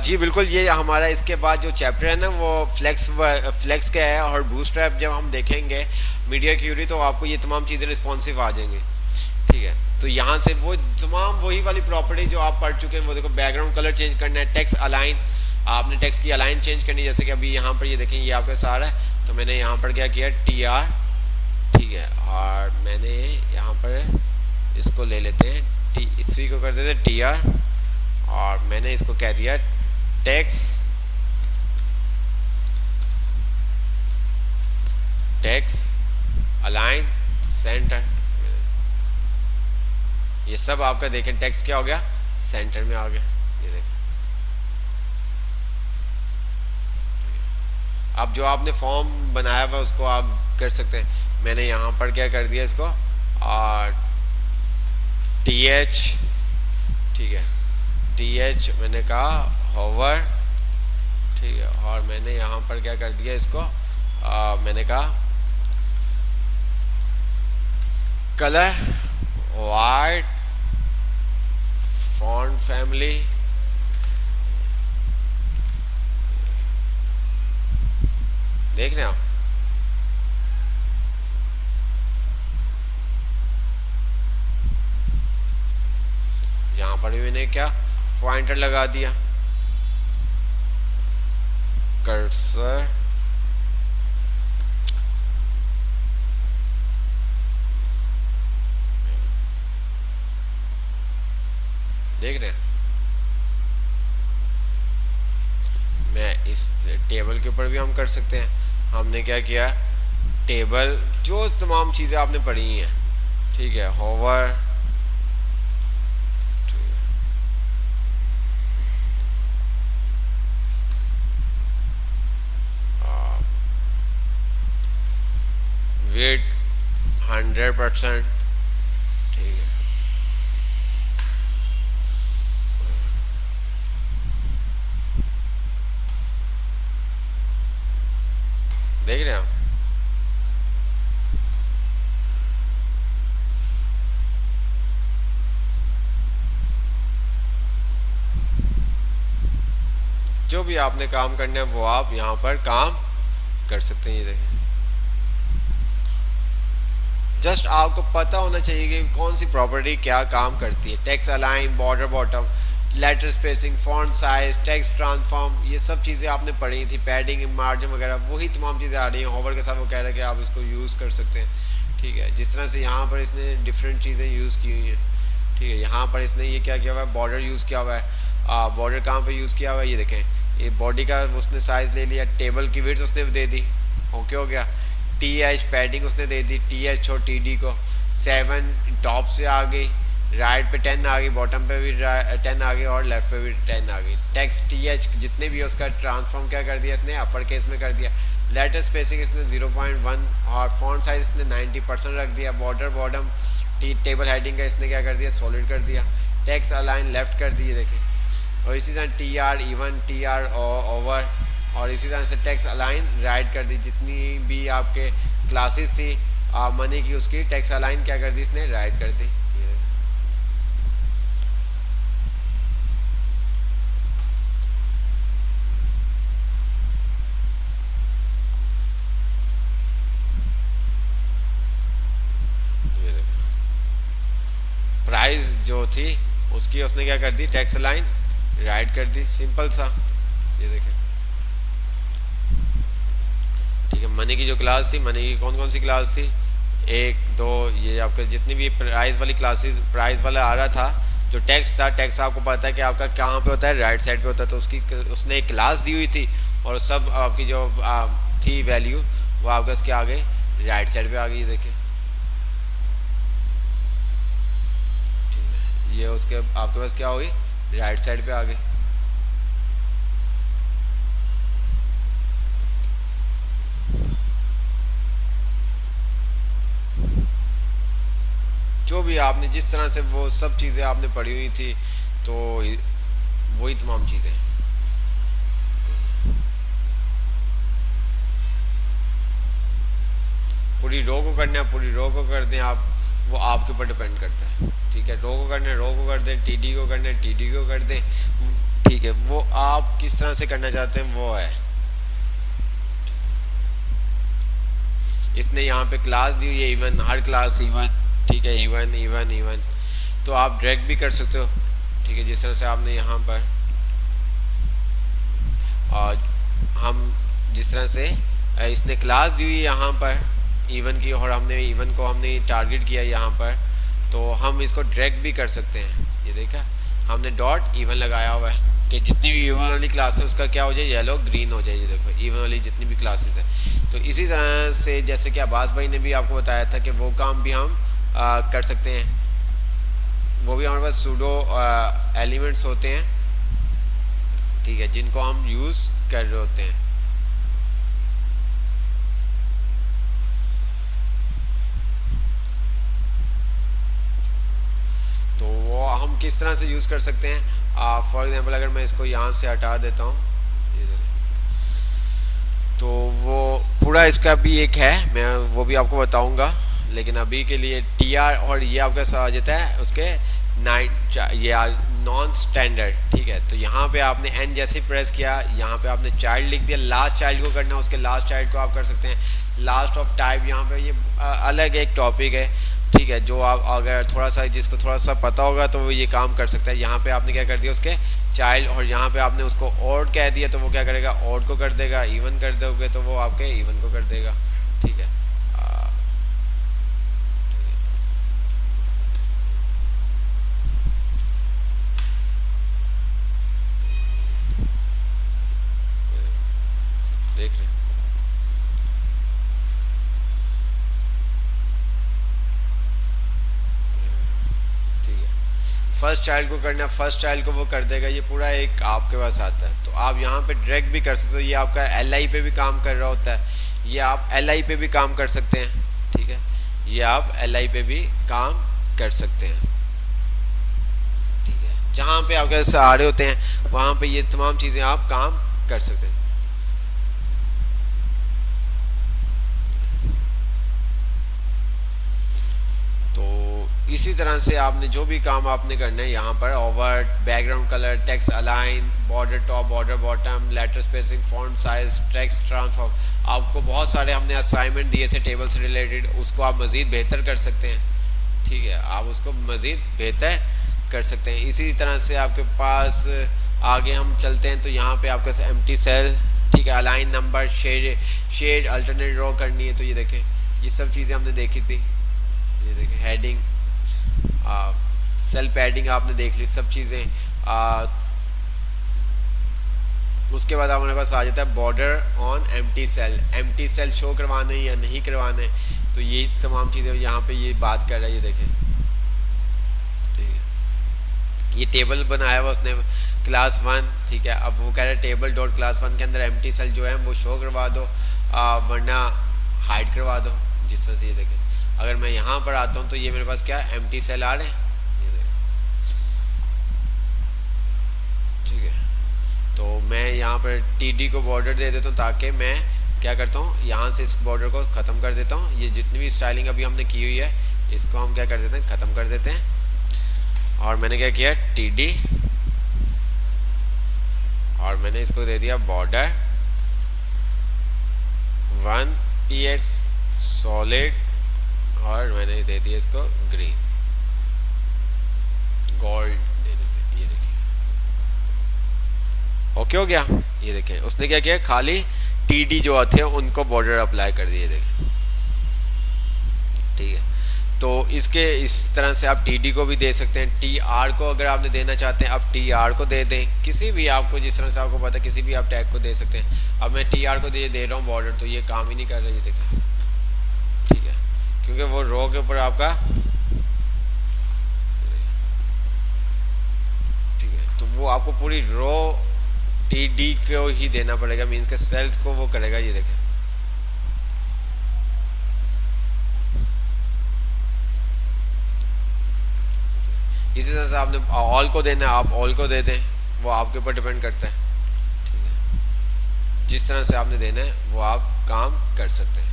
S1: जी बिल्कुल, ये हमारा इसके बाद जो चैप्टर है ना वो फ्लेक्स का है और बूटस्ट्रैप जब हम देखेंगे मीडिया क्यूरी तो आपको ये तमाम चीज़ें रिस्पॉन्सिव आ जाएंगी। ठीक है, तो यहाँ से वो तमाम वही वाली प्रॉपर्टी जो आप पढ़ चुके हैं, वो देखो बैकग्राउंड कलर चेंज करना है, टेक्स्ट अलाइन, आपने टेक्स्ट की अलाइन चेंज करनी है। जैसे कि अभी यहाँ पर ये देखें, ये आपके साथ है, तो मैंने यहाँ पर क्या किया, टी आर, ठीक है, और मैंने यहाँ पर इसको ले लेते हैं, इसी को कर देते हैं टी आर और मैंने इसको कह दिया टेक्स्ट अलाइन सेंटर। ये सब आपका देखें टेक्स्ट क्या हो गया, सेंटर में आ गया। ये देखें, अब जो आपने फॉर्म बनाया हुआ उसको आप कर सकते हैं। मैंने यहाँ पर क्या कर दिया, इसको और टी एच, ठीक है, टी एच मैंने कहा होवर, ठीक है, और मैंने यहाँ पर क्या कर दिया, इसको मैंने कहा कलर वाइट फॉन्ट फैमिली, देख रहे हैं आप, यहाँ पर भी मैंने क्या पॉइंटर लगा दिया, कर्सर, देख रहे हैं। मैं इस टेबल के ऊपर भी हम कर सकते हैं। हमने क्या किया, टेबल जो तमाम चीज़ें आपने पढ़ी हैं, ठीक है, होवर, वेट 100%। ठीक है, देख रहे हैं आप। जो भी आपने काम करना है वो आप यहाँ पर काम कर सकते हैं। ये देखें, जस्ट आपको पता होना चाहिए कि कौन सी प्रॉपर्टी क्या काम करती है। Text align, border bottom, letter spacing, font size, text transform, ये सब चीज़ें आपने पढ़ी थी। पैडिंग, मार्जिन वगैरह, वही तमाम चीज़ें आ रही हैं। होवर के साथ वो कह रहा है कि आप इसको यूज़ कर सकते हैं। ठीक है, जिस तरह से यहाँ पर इसने डिफरेंट चीज़ें यूज़ की हुई हैं। ठीक है, यहाँ पर इसने ये क्या किया हुआ है, बॉर्डर यूज़ किया हुआ है। बॉर्डर कहाँ पर यूज़ किया हुआ है, ये देखें, ये बॉडी का उसने साइज़ ले लिया, टेबल की विड्थ उसने दे दी, ओके हो गया। TH पैडिंग उसने दे दी, TH और TD को। 7 टॉप से आ गई, राइट पे 10 आ गई, बॉटम पे भी 10 आ गई और लेफ्ट पे भी 10 आ गई। टेक्स्ट TH जितने भी उसका ट्रांसफॉर्म क्या कर दिया इसने, अपर केस में कर दिया। लेटर स्पेसिंग इसने 0.1 और फॉन्ट साइज इसने 90% रख दिया। बॉर्डर बॉटम टेबल हेडिंग का इसने क्या कर दिया, सॉलिड कर दिया। टेक्स्ट अलाइन लेफ्ट कर दिए, देखें। और इसी तरह TR इवन, TR ओवर, और इसी तरह से टेक्स्ट अलाइन राइट कर दी। जितनी भी आपके क्लासेस थी मनी की, उसकी टेक्स्ट अलाइन क्या कर दी इसने, राइट कर दी। प्राइस जो थी उसकी उसने क्या कर दी, टेक्स्ट अलाइन राइट कर दी, सिंपल सा। ये देखें, ठीक है। मनी की जो क्लास थी, मनी की कौन कौन सी क्लास थी, 1 2, ये आपके जितनी भी प्राइस वाली क्लासेस, प्राइस वाला आ रहा था। जो टैक्स था, टैक्स आपको पता है कि आपका कहाँ पे होता है, राइट साइड पे होता है। तो उसकी उसने एक क्लास दी हुई थी और सब आपकी जो थी वैल्यू वो आपके उसके आ गई, राइट साइड पे आ गई। देखिए, ठीक है, ये उसके आपके पास क्या हुई, राइट साइड पे आ गई। जो भी आपने जिस तरह से वो सब चीज़ें आपने पढ़ी हुई थी, तो वही तमाम चीज़ें। पूरी रो को करना है, पूरी रो को कर दें आप, वो आपके ऊपर डिपेंड करता है। ठीक है, रो को करना है, रो को कर दें। TD को करना है, TD को कर दें। ठीक है, वो आप किस तरह से करना चाहते हैं वो है। इसने यहाँ पे क्लास दी हुई है इवन, हर क्लास इवन। ठीक है, इवन इवन इवन, तो आप डायरेक्ट भी कर सकते हो। ठीक है, जिस तरह से आपने यहाँ पर, और हम जिस तरह से इसने क्लास दी हुई है यहाँ पर इवन की, और हमने इवन को हमने टारगेट किया यहाँ पर, तो हम इसको डायरेक्ट भी कर सकते हैं। ये देखा, हमने डॉट इवन लगाया हुआ है कि जितनी भी इवन वाली क्लास है उसका क्या हो जाए, येलो ग्रीन हो जाए। ये देखो, इवन वाली जितनी भी क्लासेस है। तो इसी तरह से जैसे कि अब्बास भाई ने भी आपको बताया था कि वो काम भी हम कर सकते हैं। वो भी हमारे पास सूडो एलिमेंट्स होते हैं, ठीक है, जिनको हम यूज़ कर रहे होते हैं। तो वो हम किस तरह से यूज़ कर सकते हैं, फॉर एग्जांपल अगर मैं इसको यहाँ से हटा देता हूँ, तो वो पूरा इसका भी एक है, मैं वो भी आपको बताऊंगा। लेकिन अभी के लिए TR और ये आपका आ जाता है उसके 9, ये नॉन स्टैंडर्ड। ठीक है, तो यहाँ पे आपने N जैसे प्रेस किया, यहाँ पे आपने चाइल्ड लिख दिया। लास्ट चाइल्ड को करना, उसके लास्ट चाइल्ड को आप कर सकते हैं। लास्ट ऑफ टाइप, यहाँ पे ये अलग एक टॉपिक है। ठीक है, जो आप अगर थोड़ा सा, जिसको थोड़ा सा पता होगा तो वो ये काम कर सकता है। यहाँ पे आपने क्या कर दिया, उसके चाइल्ड, और यहाँ पे आपने उसको ऑड कह दिया तो वो क्या करेगा, ऑड को कर देगा। इवन कर दोगे तो वो आपके इवन को कर देगा। ठीक है, देख रहे, ठीक है। फर्स्ट चाइल्ड को करना, फर्स्ट चाइल्ड को वो कर देगा। ये पूरा एक आपके पास आता है। तो आप यहाँ पे डायरेक्ट भी कर सकते हो। ये आपका LI पे भी काम कर रहा होता है, ये आप LI पे भी काम कर सकते हैं। ठीक है, ये आप LI पे भी काम कर सकते हैं। ठीक है, जहाँ पे आपके सहारे होते हैं वहाँ पे ये तमाम चीज़ें आप काम कर सकते हैं। इसी तरह से आपने जो भी काम आपने करना है यहाँ पर, over, background colour, text align, border top, border bottom, letter spacing, font size, text transform, आपको बहुत सारे हमने असाइनमेंट दिए थे टेबल से रिलेटेड, उसको आप मज़ीद बेहतर कर सकते हैं। ठीक है, आप उसको मज़ीद बेहतर कर सकते हैं। इसी तरह से आपके पास आगे हम चलते हैं तो यहाँ पे आपके पास एम्प्टी सेल, ठीक है, अलाइन नंबर, शेड अल्टरनेट रो करनी है। तो ये देखें, ये सब चीज़ें हमने देखी थी। ये देखें, हेडिंग, सेल पैडिंग आपने देख ली, सब चीज़ें। उसके बाद हमारे पास आ जाता है border on empty cell, empty cell show करवाने या नहीं करवाने, तो ये तमाम चीज़ें यहाँ पे ये बात कर रहा है। ये देखें, ठीक है, ये टेबल बनाया हुआ उसने क्लास 1, ठीक है। अब वो कह रहा है टेबल डॉट क्लास 1 के अंदर एम्प्टी सेल जो है वो शो करवा दो, वरना हाइड करवा दो। जिस तरह से ये देखें, अगर मैं यहाँ पर आता हूँ तो ये मेरे पास क्या है, एम्प्टी सेल आ रहे हैं। ये देखें, ठीक है, तो मैं यहाँ पर TD को बॉर्डर दे देता हूँ ताकि मैं क्या करता हूँ, यहाँ से इस बॉर्डर को ख़त्म कर देता हूँ। ये जितनी भी स्टाइलिंग अभी हमने की हुई है इसको हम क्या कर देते हैं, ख़त्म कर देते हैं। और मैंने क्या किया, TD, और मैंने इसको दे दिया बॉर्डर 1px सॉलिड, और मैंने दे दिया इसको ग्रीन, गोल्ड दे देते। ये देखिए, ओके हो गया। ये देखिए, उसने क्या किया, खाली TD जो थे उनको बॉर्डर अप्लाई कर दिए। देखिए, ठीक है, तो इसके इस तरह से आप TD को भी दे सकते हैं। TR को अगर आपने देना चाहते हैं, अब TR को दे दें, किसी भी आपको जिस तरह से आपको पता है किसी भी आप टैग को दे सकते हैं। अब मैं TR को दे रहा हूँ बॉर्डर, तो ये काम ही नहीं कर रहा। ये देखें, क्योंकि वो रो के ऊपर आपका, ठीक है, तो वो आपको पूरी रो TD को ही देना पड़ेगा, मीन्स के सेल्स को वो करेगा। ये देखें, इसी तरह से आपने ऑल को देना है, आप ऑल को दे दें, वो आपके ऊपर डिपेंड करता है। ठीक है, जिस तरह से आपने देना है वो आप काम कर सकते हैं।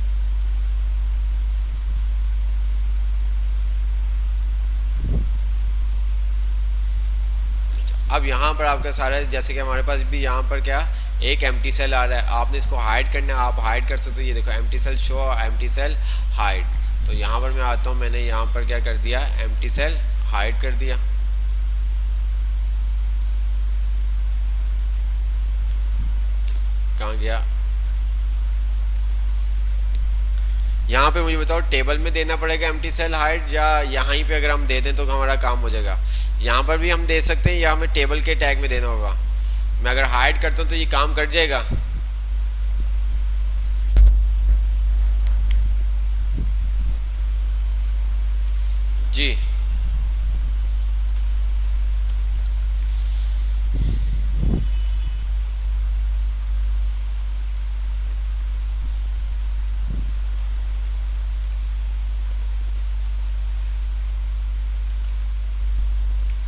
S1: अब यहाँ पर आपका सारा, जैसे कि हमारे पास भी यहाँ पर क्या एक एम्प्टी सेल आ रहा है, आपने इसको हाइड करना है, आप हाइड कर सकते हो। ये देखो, empty cell show, empty cell hide. तो यहाँ पर मैं आता हूँ, मैंने यहाँ पर क्या कर दिया, एम्प्टी सेल हाइड कर दिया। कहाँ गया, यहाँ पे मुझे बताओ, टेबल में देना पड़ेगा एम्प्टी सेल हाइड, या यहाँ ही पे अगर हम दे दें तो हमारा काम हो जाएगा। यहाँ पर भी हम दे सकते हैं, या हमें टेबल के टैग में देना होगा। मैं अगर हाइड करता हूँ तो ये काम कर जाएगा। जी,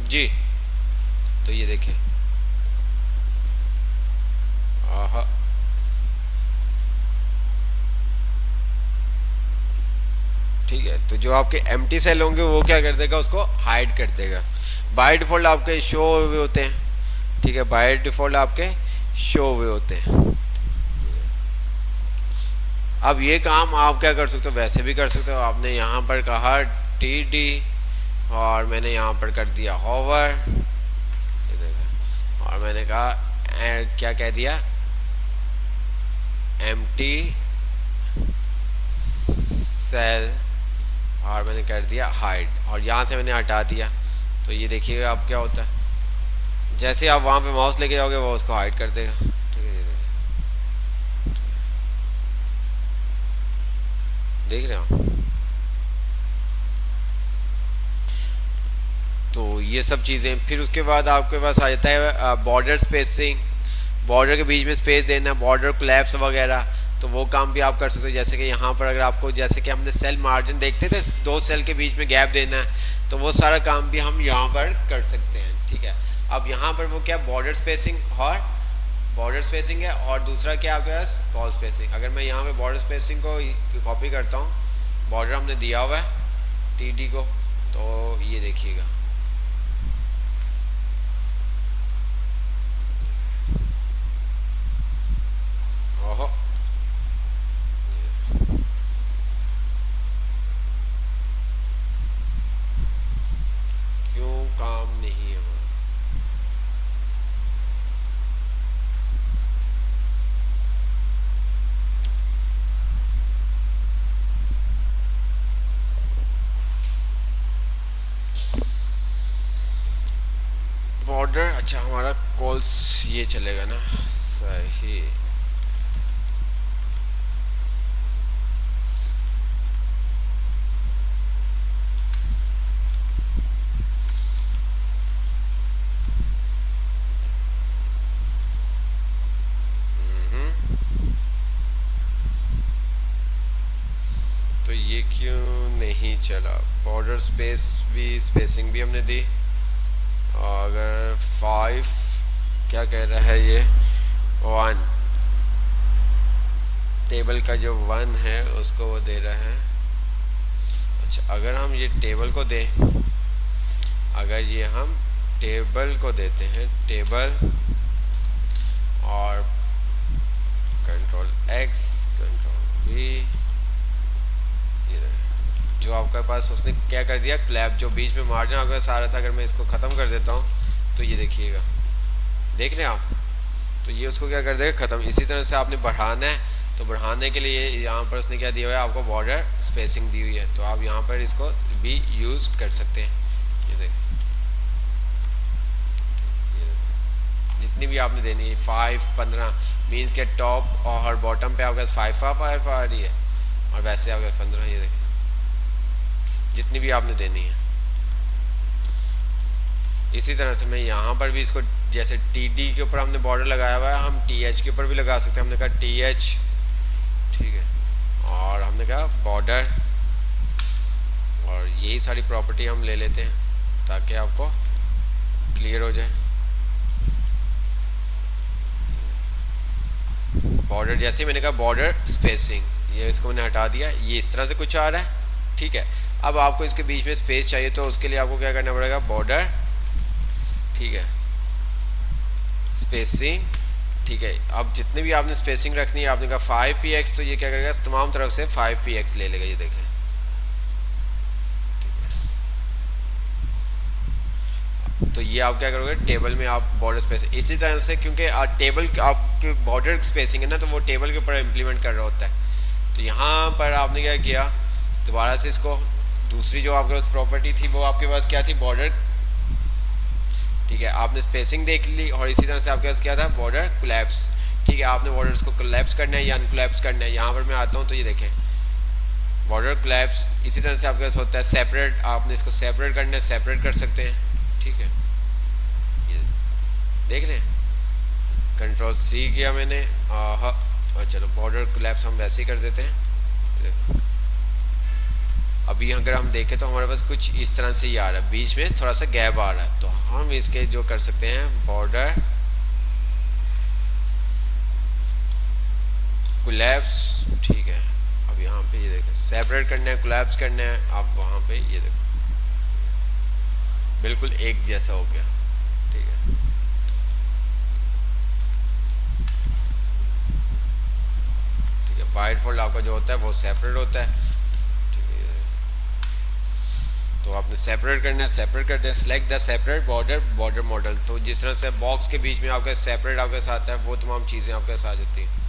S1: जी, तो ये देखें, आहा, ठीक है, तो जो आपके एम्प्टी सेल होंगे वो क्या कर देगा, उसको हाइड कर देगा। बाय डिफ़ॉल्ट आपके शो हुए होते हैं। ठीक है, बाय डिफ़ॉल्ट आपके शो हुए होते हैं। अब ये काम आप क्या कर सकते हो, वैसे भी कर सकते हो। आपने यहाँ पर कहा TD, और मैंने यहाँ पर कर दिया होवर, और मैंने कहा क्या कह दिया, एम्प्टी सेल, और मैंने कर दिया हाइड, और यहाँ से मैंने हटा दिया। तो ये देखिएगा अब क्या होता है, जैसे आप वहाँ पे माउस लेके जाओगे वो उसको हाइड कर देगा। ठीक है, देख रहे हो। तो ये सब चीज़ें, फिर उसके बाद आपके पास आ जाता है बॉर्डर स्पेसिंग, बॉर्डर के बीच में स्पेस देना, बॉर्डर कोलैप्स वगैरह। तो वो काम भी आप कर सकते हो। जैसे कि यहाँ पर अगर आपको, जैसे कि हमने सेल मार्जिन देखते थे, दो सेल के बीच में गैप देना है, तो वो सारा काम भी हम यहाँ पर कर सकते हैं। ठीक है, अब यहाँ पर वो क्या, बॉर्डर स्पेसिंग और बॉर्डर स्पेसिंग है, और दूसरा क्या आपके पास, कॉल स्पेसिंग। अगर मैं यहाँ पे बॉर्डर स्पेसिंग को कॉपी करता हूँ, बॉर्डर हमने दिया हुआ है टी को, तो ये देखिएगा ओहो, क्यों काम नहीं है हमारा। बॉर्डर, अच्छा हमारा कॉल्स ये चलेगा ना, सही। तो ये क्यों नहीं चला, बॉर्डर स्पेस भी, स्पेसिंग भी हमने दी। अगर 5 क्या कह रहा है ये, 1 टेबल का जो 1 है उसको वो दे रहा है। अच्छा, अगर हम ये टेबल को दें, अगर ये हम टेबल को देते हैं, टेबल और कंट्रोल X कंट्रोल V, जो आपके पास उसने क्या कर दिया, क्लैप, जो बीच में मार्जिन आपके पास आ रहा था, अगर मैं इसको ख़त्म कर देता हूँ तो ये देखिएगा, देख रहे हैं आप, तो ये उसको क्या कर देगा, ख़त्म। इसी तरह से आपने बढ़ाना है, तो बढ़ाने के लिए यहाँ पर उसने क्या दिया हुआ है आपको, बॉर्डर स्पेसिंग दी हुई है, तो आप यहाँ पर इसको भी यूज़ कर सकते हैं। ये देखें, जितनी भी आपने देनी है, 5 15 मीन्स के टॉप और बॉटम पे आपके पास 5 आ रही है, और वैसे आपके पास 15, ये देखें जितनी भी आपने देनी है। इसी तरह से मैं यहाँ पर भी इसको, जैसे TD के ऊपर हमने बॉर्डर लगाया हुआ है, हम TH के ऊपर भी लगा सकते हैं। हमने कहा TH, ठीक है, और हमने कहा बॉर्डर, और यही सारी प्रॉपर्टी हम ले लेते हैं ताकि आपको क्लियर हो जाए। बॉर्डर, जैसे ही मैंने कहा बॉर्डर स्पेसिंग, ये इसको मैंने हटा दिया, ये इस तरह से कुछ आ रहा है। ठीक है, अब आपको इसके बीच में स्पेस चाहिए, तो उसके लिए आपको क्या करना पड़ेगा, बॉर्डर, ठीक है, स्पेसिंग। ठीक है, अब जितने भी आपने स्पेसिंग रखनी है, आपने कहा 5px, तो ये क्या करेगा, तमाम तरफ से 5px ले लेगा, ये देखें। ठीक है, तो ये आप क्या करोगे, टेबल में आप बॉर्डर स्पेस, इसी तरह से, क्योंकि टेबल आपके बॉर्डर स्पेसिंग है ना, तो वो टेबल के ऊपर इम्प्लीमेंट कर रहा होता है। तो यहाँ पर आपने क्या किया, दोबारा से इसको, दूसरी जो आपके पास प्रॉपर्टी थी वो आपके पास क्या थी, बॉर्डर। ठीक है, आपने स्पेसिंग देख ली, और इसी तरह से आपके पास क्या था, बॉर्डर कोलैप्स। ठीक है, आपने बॉर्डर को कोलैप्स करना है या अनकोलैप्स करना है। यहाँ पर मैं आता हूँ तो ये देखें, बॉर्डर कोलैप्स। इसी तरह से आपके पास होता है सेपरेट, आपने इसको सेपरेट करना है, सेपरेट कर सकते हैं। ठीक है, ये देख रहे हैं, कंट्रोल C किया मैंने, हाँ चलो बॉर्डर कोलैप्स हम वैसे ही कर देते हैं। अभी अगर हम देखें तो हमारे पास कुछ इस तरह से ही आ रहा है, बीच में थोड़ा सा गैप आ रहा है, तो हम इसके जो कर सकते हैं, बॉर्डर कोलैप्स। ठीक है, अब यहाँ पे ये देखें, सेपरेट करना है, कोलैप्स करना है, आप वहाँ पे ये देखो बिल्कुल एक जैसा हो गया। ठीक है, ठीक है, बाय डिफॉल्ट आपका जो होता है वो सेपरेट होता है। तो आपने सेपरेट करना है, सेपरेट करते हैं, select the separate border, border model. तो जिस तरह से बॉक्स के बीच में आपका सेपरेट आपके साथ आता है, वो तमाम चीज़ें आपके साथ आ जाती हैं।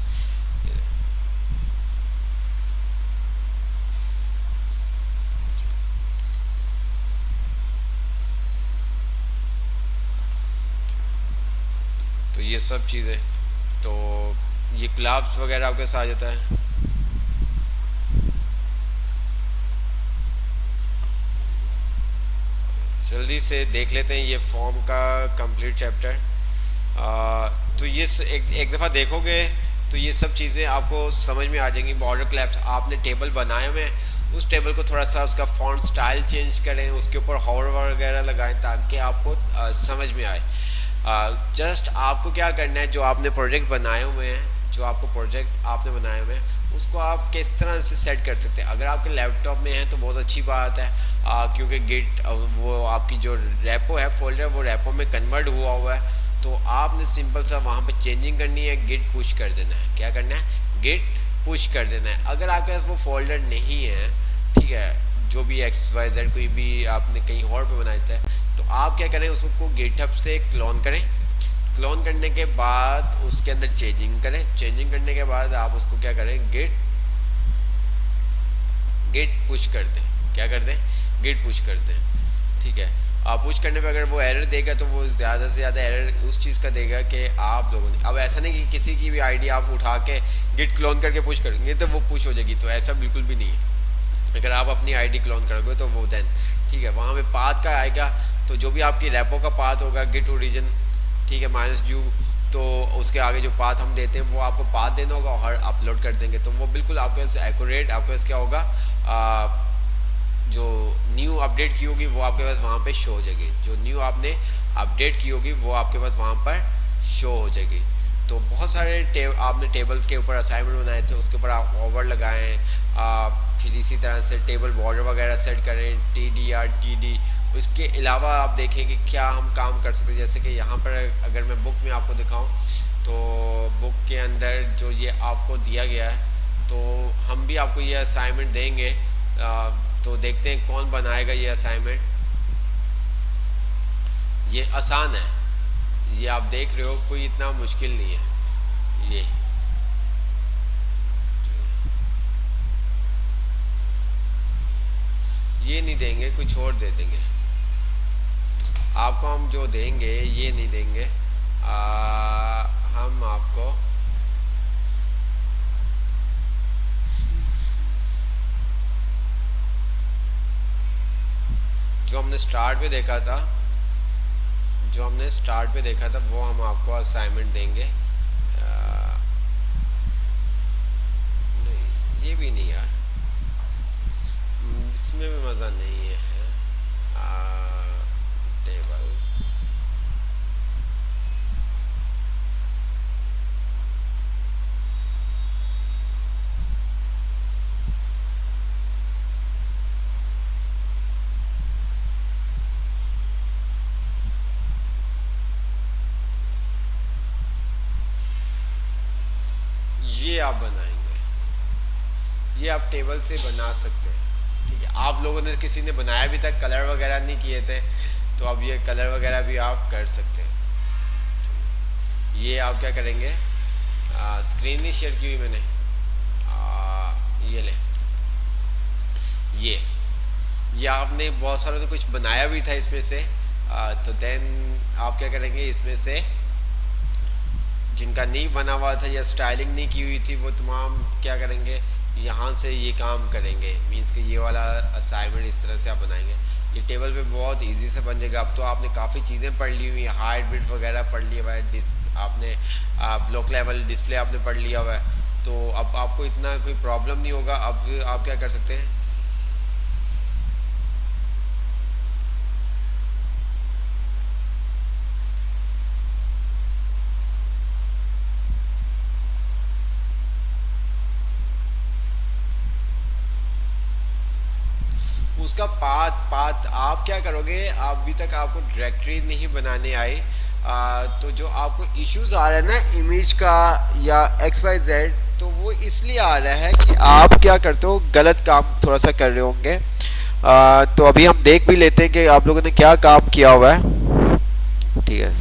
S1: तो ये सब चीज़ें, तो ये क्लाब्स वगैरह आपके साथ आ जाता है। जल्दी से देख लेते हैं ये फॉर्म का कंप्लीट चैप्टर। तो ये एक दफ़ा देखोगे तो ये सब चीज़ें आपको समझ में आ जाएंगी। बॉर्डर क्लैप्स आपने टेबल बनाए हुए हैं, उस टेबल को थोड़ा सा उसका फॉन्ट स्टाइल चेंज करें, उसके ऊपर हॉवर वगैरह लगाएं ताकि आपको समझ में आए। जस्ट आपको क्या करना है, जो आपने प्रोजेक्ट बनाए हुए हैं, जो आपको प्रोजेक्ट आपने बनाए हुए हैं, उसको आप किस तरह से सेट कर सकते हैं। अगर आपके लैपटॉप में है तो बहुत अच्छी बात है, क्योंकि गिट वो आपकी जो रेपो है फोल्डर, वो रेपो में कन्वर्ट हुआ है, तो आपने सिंपल सा वहाँ पे चेंजिंग करनी है, गिट पुश कर देना है। क्या करना है, गिट पुश कर देना है। अगर आपके पास वो फोल्डर नहीं है, ठीक है, जो भी XYZ कोई भी आपने कहीं और पे बनाया था, तो आप क्या करें, उसको गिटहब से क्लोन करें। क्लोन करने के बाद उसके अंदर चेंजिंग करें। चेंजिंग करने के बाद आप उसको क्या करें, गिट पुश कर दें। क्या कर दें, गिट पुश कर दें। ठीक है, आप पुश करने पे अगर वो एरर देगा तो वो ज़्यादा से ज़्यादा एरर उस चीज़ का देगा कि आप लोगों ने, अब ऐसा नहीं कि किसी की भी आईडी आप उठा के गिट क्लोन करके पुश करेंगे तो वो पुश हो जाएगी, तो ऐसा बिल्कुल भी नहीं है। अगर आप अपनी आईडी क्लोन करोगे तो वो देन, ठीक है, वहाँ पे पाथ का आएगा, तो जो भी आपकी रेपो का पाथ होगा गिट ओरिजिन, ठीक है, -u, तो उसके आगे जो पाथ हम देते हैं वो आपको पाथ देना होगा और अपलोड कर देंगे, तो वो बिल्कुल आपके पास एक्यूरेट, आपके पास क्या होगा, जो न्यू अपडेट की होगी वो आपके पास वहाँ पे शो हो जाएगी। जो न्यू आपने अपडेट की होगी वो आपके पास वहाँ पर शो हो जाएगी। तो बहुत सारे आपने टेबल के ऊपर असाइनमेंट बनाए थे, उसके ऊपर आप ओवर लगाएं, फिर इसी तरह से टेबल बॉर्डर वगैरह सेट करें, TDR TD। उसके अलावा आप देखें कि क्या हम काम कर सकते हैं। जैसे कि यहाँ पर अगर मैं बुक में आपको दिखाऊं तो बुक के अंदर जो ये आपको दिया गया है, तो हम भी आपको ये असाइनमेंट देंगे, तो देखते हैं कौन बनाएगा ये असाइनमेंट। ये आसान है, ये आप देख रहे हो, कोई इतना मुश्किल नहीं है। ये नहीं देंगे, कुछ और दे देंगे आपको। हम जो देंगे ये नहीं देंगे, हम आपको जो हमने स्टार्ट पे देखा था, वो हम आपको असाइनमेंट देंगे। नहीं, ये भी नहीं यार, इसमें भी मज़ा नहीं है। टेबल ये आप बनाएंगे, ये आप टेबल से बना सकते हैं। ठीक है, आप लोगों ने, किसी ने बनाया भी था, कलर वगैरह नहीं किए थे, तो अब ये कलर वगैरह भी आप कर सकते हैं। ये आप क्या करेंगे, स्क्रीन नहीं शेयर की हुई मैंने, ये ले, ये आपने बहुत सारा तो कुछ बनाया भी था इसमें से, तो देन आप क्या करेंगे, इसमें से जिनका नहीं बना हुआ था या स्टाइलिंग नहीं की हुई थी वो तमाम क्या करेंगे, यहाँ से ये काम करेंगे। मींस कि ये वाला असाइनमेंट इस तरह से आप बनाएंगे, ये टेबल पे बहुत इजी से बन जाएगा। अब तो आपने काफ़ी चीज़ें पढ़ ली हुई हैं, हाइब्रिड वगैरह पढ़ लिया हुआ है, आपने ब्लॉक लेवल डिस्प्ले आपने पढ़ लिया हुआ है, तो अब आपको इतना कोई प्रॉब्लम नहीं होगा। अब आप क्या कर सकते हैं, उसका पाथ आप क्या करोगे, अभी तक आपको डायरेक्टरी नहीं बनाने आई, तो जो आपको इश्यूज आ रहा है ना इमेज का या XYZ, तो वो इसलिए आ रहा है कि आप क्या करते हो, गलत काम थोड़ा सा कर रहे होंगे। तो अभी हम देख भी लेते हैं कि आप लोगों ने क्या काम किया हुआ है। ठीक है,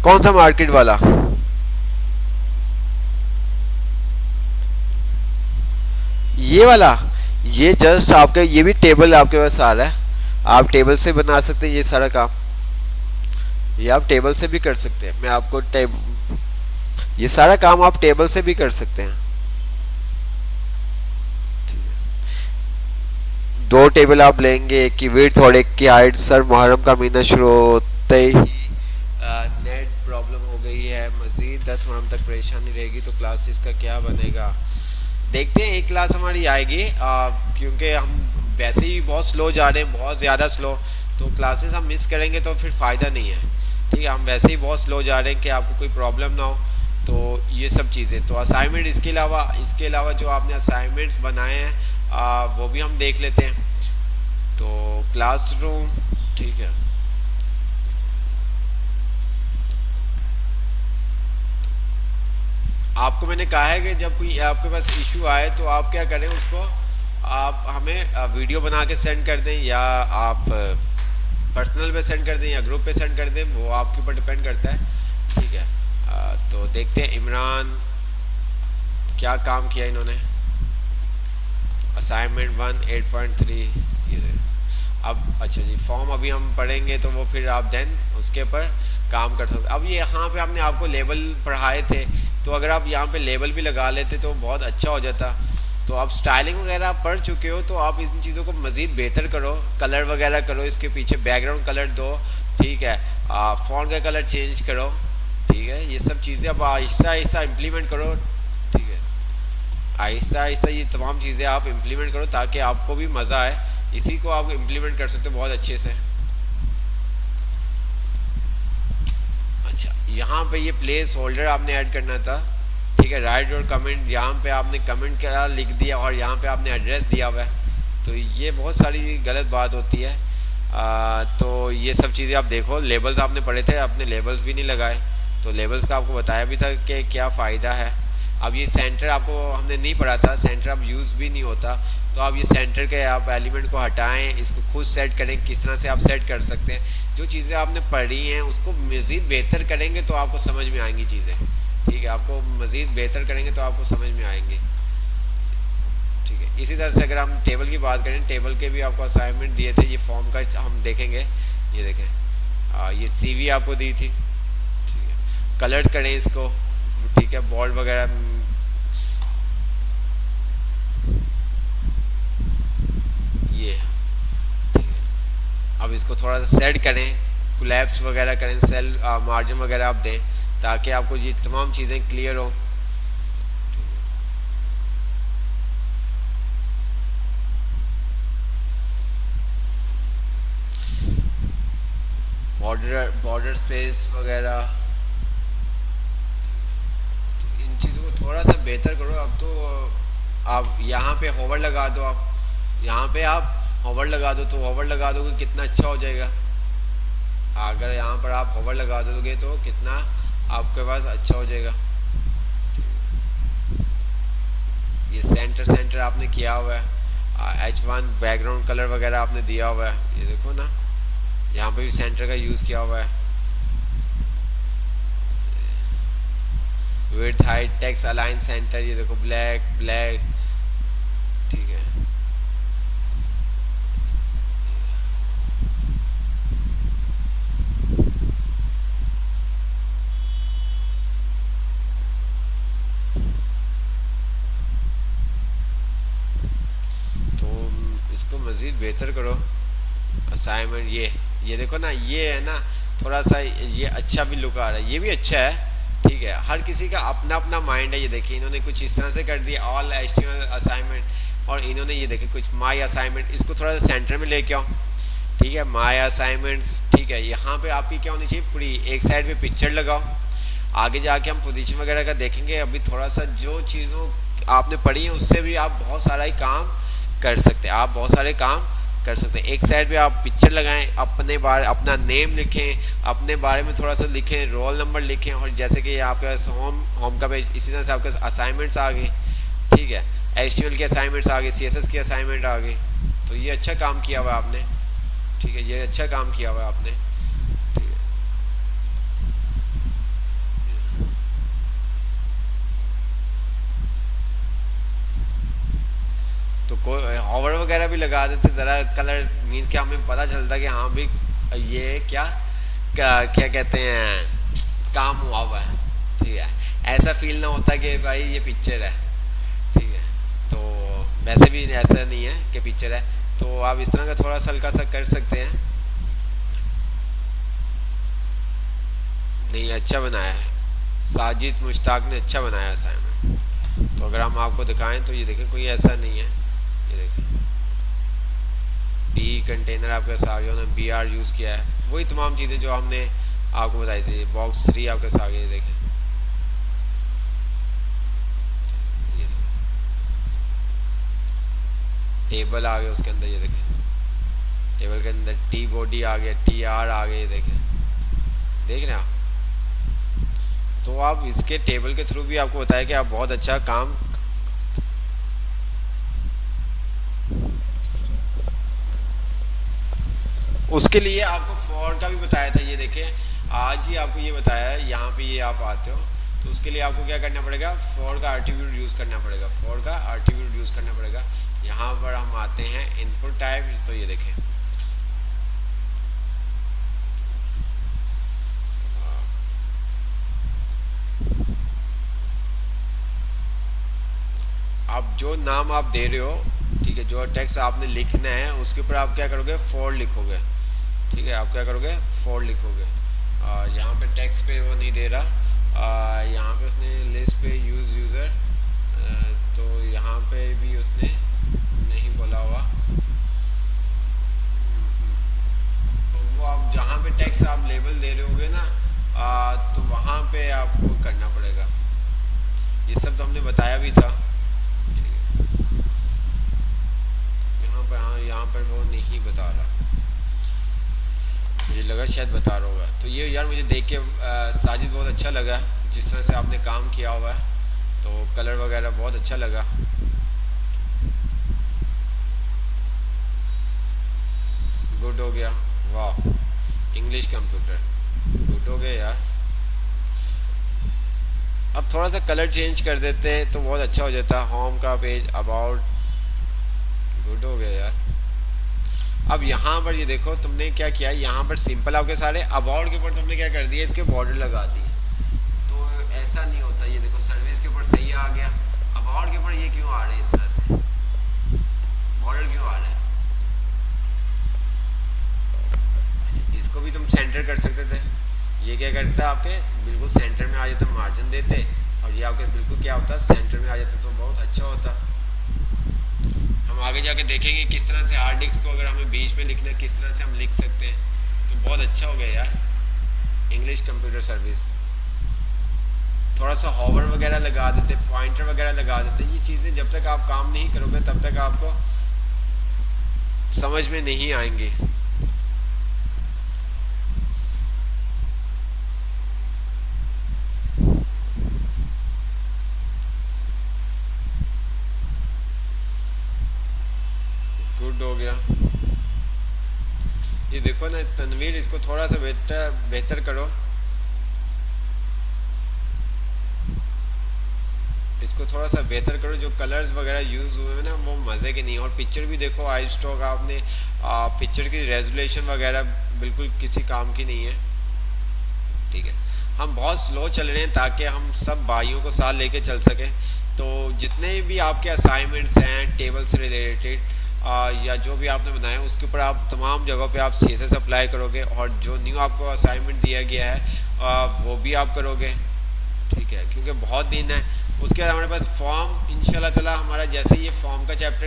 S1: कौन सा मार्केट वाला, ये वाला, ये जस्ट आपका, ये भी टेबल आपके पास आ रहा है, आप टेबल से बना सकते हैं ये सारा काम, ये आप टेबल से भी कर सकते हैं। मैं आपको ये सारा काम आप टेबल से भी कर सकते हैं। दो टेबल आप लेंगे, एक की विड्थ और एक की हाइट। सर मुहर्रम का महीना शुरू होते ही नेट प्रॉब्लम हो गई है, मजीद वायरस मोरम तक परेशानी रहेगी तो क्लासेस का क्या बनेगा। देखते हैं, एक क्लास हमारी आएगी क्योंकि हम वैसे ही बहुत स्लो जा रहे हैं, बहुत ज़्यादा स्लो, तो क्लासेस हम मिस करेंगे तो फिर फ़ायदा नहीं है। ठीक है, हम वैसे ही बहुत स्लो जा रहे हैं कि आपको कोई प्रॉब्लम ना हो। तो ये सब चीज़ें, तो असाइनमेंट इसके अलावा जो आपने असाइनमेंट्स बनाए हैं वो भी हम देख लेते हैं। तो क्लासरूम, ठीक है, आपको मैंने कहा है कि जब कोई आपके पास इशू आए तो आप क्या करें, उसको आप हमें वीडियो बना के सेंड कर दें, या आप पर्सनल पे सेंड कर दें, या ग्रुप पे सेंड कर दें, वो आपके ऊपर डिपेंड करता है। ठीक है, तो देखते हैं इमरान क्या काम किया इन्होंने। असाइनमेंट 1 8.3 ये अब अच्छा जी, फॉर्म अभी हम पढ़ेंगे तो वो फिर आप देन उसके ऊपर काम कर सकते। अब ये यहाँ पे हमने आपको लेबल पढ़ाए थे, तो अगर आप यहाँ पे लेबल भी लगा लेते तो बहुत अच्छा हो जाता। तो आप स्टाइलिंग वगैरह आप पढ़ चुके हो, तो आप इन चीज़ों को मज़ीद बेहतर करो, कलर वगैरह करो, इसके पीछे बैकग्राउंड कलर दो, ठीक है, फ़ॉन्ट का कलर चेंज करो, ठीक है, ये सब चीज़ें अब आहिस्ता आहिस्ता इम्प्लीमेंट करो। ठीक है, आहिस्ता आहिस्ता ये तमाम चीज़ें आप इम्प्लीमेंट करो ताकि आपको भी मज़ा आए। इसी को आप इम्प्लीमेंट कर सकते हो बहुत अच्छे से। अच्छा, यहाँ पे ये प्लेस होल्डर आपने ऐड करना था। ठीक है, राइट और कमेंट, यहाँ पे आपने कमेंट क्या लिख दिया और यहाँ पे आपने एड्रेस दिया हुआ है, तो ये बहुत सारी गलत बात होती है। तो ये सब चीज़ें आप देखो। लेबल्स आपने पढ़े थे, आपने लेबल्स भी नहीं लगाए, तो लेबल्स का आपको बताया भी था कि क्या फ़ायदा है। अब ये सेंटर आपको हमने नहीं पढ़ा था, सेंटर अब यूज़ भी नहीं होता, तो आप ये सेंटर के आप एलिमेंट को हटाएं, इसको खुद सेट करें, किस तरह से आप सेट कर सकते हैं। जो चीज़ें आपने पढ़ी हैं उसको मज़ीद बेहतर करेंगे तो आपको समझ में आएंगी चीज़ें। ठीक है, आपको मज़ीद बेहतर करेंगे तो आपको समझ में आएंगे। ठीक है, इसी तरह से अगर हम टेबल की बात करें, टेबल के भी आपको असाइनमेंट दिए थे, ये फॉर्म का हम देखेंगे। ये देखें, ये CV आपको दी थी। ठीक है, कलर करें इसको, ठीक है, बॉल्ड वगैरह, ये ठीक है। अब इसको थोड़ा सा सेट करें, कोलैप्स वगैरह करें, सेल मार्जिन वगैरह आप दें ताकि आपको ये तमाम चीज़ें क्लियर हो। बॉर्डर स्पेस वगैरह, तो इन चीज़ों को थोड़ा सा बेहतर करो। अब तो आप यहाँ पे होवर लगा दो, आप यहाँ पे आप होवर लगा दो, तो होवर लगा दोगे कितना अच्छा हो जाएगा। अगर यहाँ पर आप होवर लगा दोगे तो कितना आपके पास अच्छा हो जाएगा। ये सेंटर आपने किया हुआ है, H1 बैकग्राउंड कलर वगैरह आपने दिया हुआ है, ये देखो ना, यहाँ पे भी सेंटर का यूज़ किया हुआ है। Width height text align centre, ये देखो ब्लैक, ठीक है। तो इसको मज़ीद बेहतर करो। असाइनमेंट ये देखो ना, ये है ना, थोड़ा सा ये अच्छा भी लुक आ रहा है, ये भी अच्छा है। ठीक है, हर किसी का अपना अपना माइंड है। ये देखिए, इन्होंने कुछ इस तरह से कर दिया ऑल HTML असाइनमेंट, और इन्होंने ये देखिए कुछ माई असाइनमेंट, इसको थोड़ा सा सेंटर में लेके आओ। ठीक है, माई असाइनमेंट्स, ठीक है, यहाँ पे आपकी क्या होनी चाहिए, पूरी एक साइड पे पिक्चर लगाओ। आगे जाके हम पोजीशन वगैरह का देखेंगे। अभी थोड़ा सा जो चीज़ों आपने पढ़ी है उससे भी आप बहुत सारा ही काम कर सकते हैं, आप बहुत सारे काम कर सकते हैं। एक साइड पे आप पिक्चर लगाएं, अपना नेम लिखें, अपने बारे में थोड़ा सा लिखें, रोल नंबर लिखें, और जैसे कि आपके पास होम का पेज, इसी तरह से आपके पास असाइनमेंट्स आ गई। ठीक है, HTML की असाइनमेंट्स आ गई, CSS की असाइनमेंट आ गई, तो ये अच्छा काम किया हुआ आपने। ठीक है, ये अच्छा काम किया हुआ आपने। ठीक है, तो कोई हॉवर वगैरह भी लगा देते ज़रा, कलर मीन्स कि हमें पता चलता कि हाँ भी ये क्या कहते हैं, काम हुआ हुआ है। ठीक है, ऐसा फील ना होता कि भाई ये पिक्चर है। ठीक है, तो वैसे भी ऐसा नहीं है कि पिक्चर है, तो आप इस तरह का थोड़ा सा हल्का सा कर सकते हैं। नहीं, अच्छा बनाया है। साजिद मुश्ताक ने अच्छा बनाया असाइनमेंट। तो अगर हम आपको दिखाएं तो ये देखें कोई ऐसा नहीं है, ये देखें पी कंटेनर आपके पास आ गया, उन्होंने बी आर यूज़ किया है, वही तमाम चीज़ें जो हमने आपको बताई थी। बॉक्स 3 आपके पास आ गया, ये देखें ये टेबल आ गया उसके अंदर, ये देखें टेबल के अंदर टी बॉडी आ गया, टी आर आ गया, ये देखें, देख रहे हैं आप। तो आप इसके टेबल के थ्रू भी आपको बताया कि आप बहुत अच्छा काम। उसके लिए आपको फॉर का भी बताया था, ये देखें आज ही आपको ये बताया है। यहाँ पे ये आप आते हो तो उसके लिए आपको क्या करना पड़ेगा, फॉर का आर्टिब्यूट यूज़ करना पड़ेगा, फॉर का आर्टिब्यूट यूज़ करना पड़ेगा। यहाँ पर हम आते हैं इनपुट टाइप, तो ये देखें आप जो नाम आप दे रहे हो, ठीक है, जो टेक्स्ट आपने लिखना है उसके ऊपर आप क्या करोगे, फॉर लिखोगे, ठीक है, आप क्या करोगे, फॉर लिखोगे। यहाँ पे टेक्स्ट पे वो नहीं दे रहा, यहाँ पे उसने लिस्ट पे यूज़ यूज़र, तो यहाँ पे भी उसने नहीं बोला हुआ। तो वो आप जहाँ पे टेक्स्ट आप लेबल दे रहे होगे ना, तो वहाँ पे आपको करना पड़ेगा। ये सब तो हमने बताया भी था, यहाँ पर, हाँ यहाँ पर वो नहीं बता रहा, मुझे लगा शायद बता रहा होगा। तो ये यार मुझे देख के साजिद बहुत अच्छा लगा जिस तरह से आपने काम किया हुआ है, तो कलर वगैरह बहुत अच्छा लगा। गुड हो गया, वाह, इंग्लिश कंप्यूटर गुड हो गया यार। अब थोड़ा सा कलर चेंज कर देते तो बहुत अच्छा हो जाता। होम का पेज, अबाउट, गुड हो गया यार। अब यहाँ पर ये देखो तुमने क्या किया, यहाँ पर सिंपल आपके सारे अबाउट के ऊपर तुमने क्या कर दिया, इसके बॉर्डर लगा दिए। तो ऐसा नहीं होता, ये देखो सर्विस के ऊपर सही आ गया, अबाउट के ऊपर ये क्यों आ रहे हैं, इस तरह से बॉर्डर क्यों आ रहा है। अच्छा, इसको भी तुम सेंटर कर सकते थे, ये क्या करता है आपके बिल्कुल सेंटर में आ जाता, मार्जिन देते और ये आपके बिल्कुल क्या होता, सेंटर में आ जाता, तो बहुत अच्छा होता। हम आगे जाके देखेंगे किस तरह से हार्ड डिस्क को अगर हमें बीच में लिखना है किस तरह से हम लिख सकते हैं। तो बहुत अच्छा हो गया यार इंग्लिश कंप्यूटर सर्विस। थोड़ा सा हॉवर वगैरह लगा देते, पॉइंटर वगैरह लगा देते, ये चीज़ें जब तक आप काम नहीं करोगे तब तक आपको समझ में नहीं आएंगे। गुड हो गया, ये देखो ना तनवीर, इसको थोड़ा सा बेहतर करो, इसको थोड़ा सा बेहतर करो। जो कलर्स वगैरह यूज़ हुए हैं ना वो मज़े के नहीं, और पिक्चर भी देखो आई स्टॉक आपने, पिक्चर की रेजोल्यूशन वगैरह बिल्कुल किसी काम की नहीं है, ठीक है। हम बहुत स्लो चल रहे हैं ताकि हम सब भाइयों को साथ लेके चल सकें। तो जितने भी आपके असाइनमेंट्स हैं टेबल से रिलेटेड या जो भी आपने बनाया उसके ऊपर आप तमाम जगहों पे आप CSS अप्लाई करोगे, और जो न्यू आपको असाइनमेंट दिया गया है वो भी आप करोगे, ठीक है, क्योंकि बहुत दिन है। उसके बाद हमारे पास फॉर्म इंशाल्लाह ताला हमारा जैसे ये फॉर्म का चैप्टर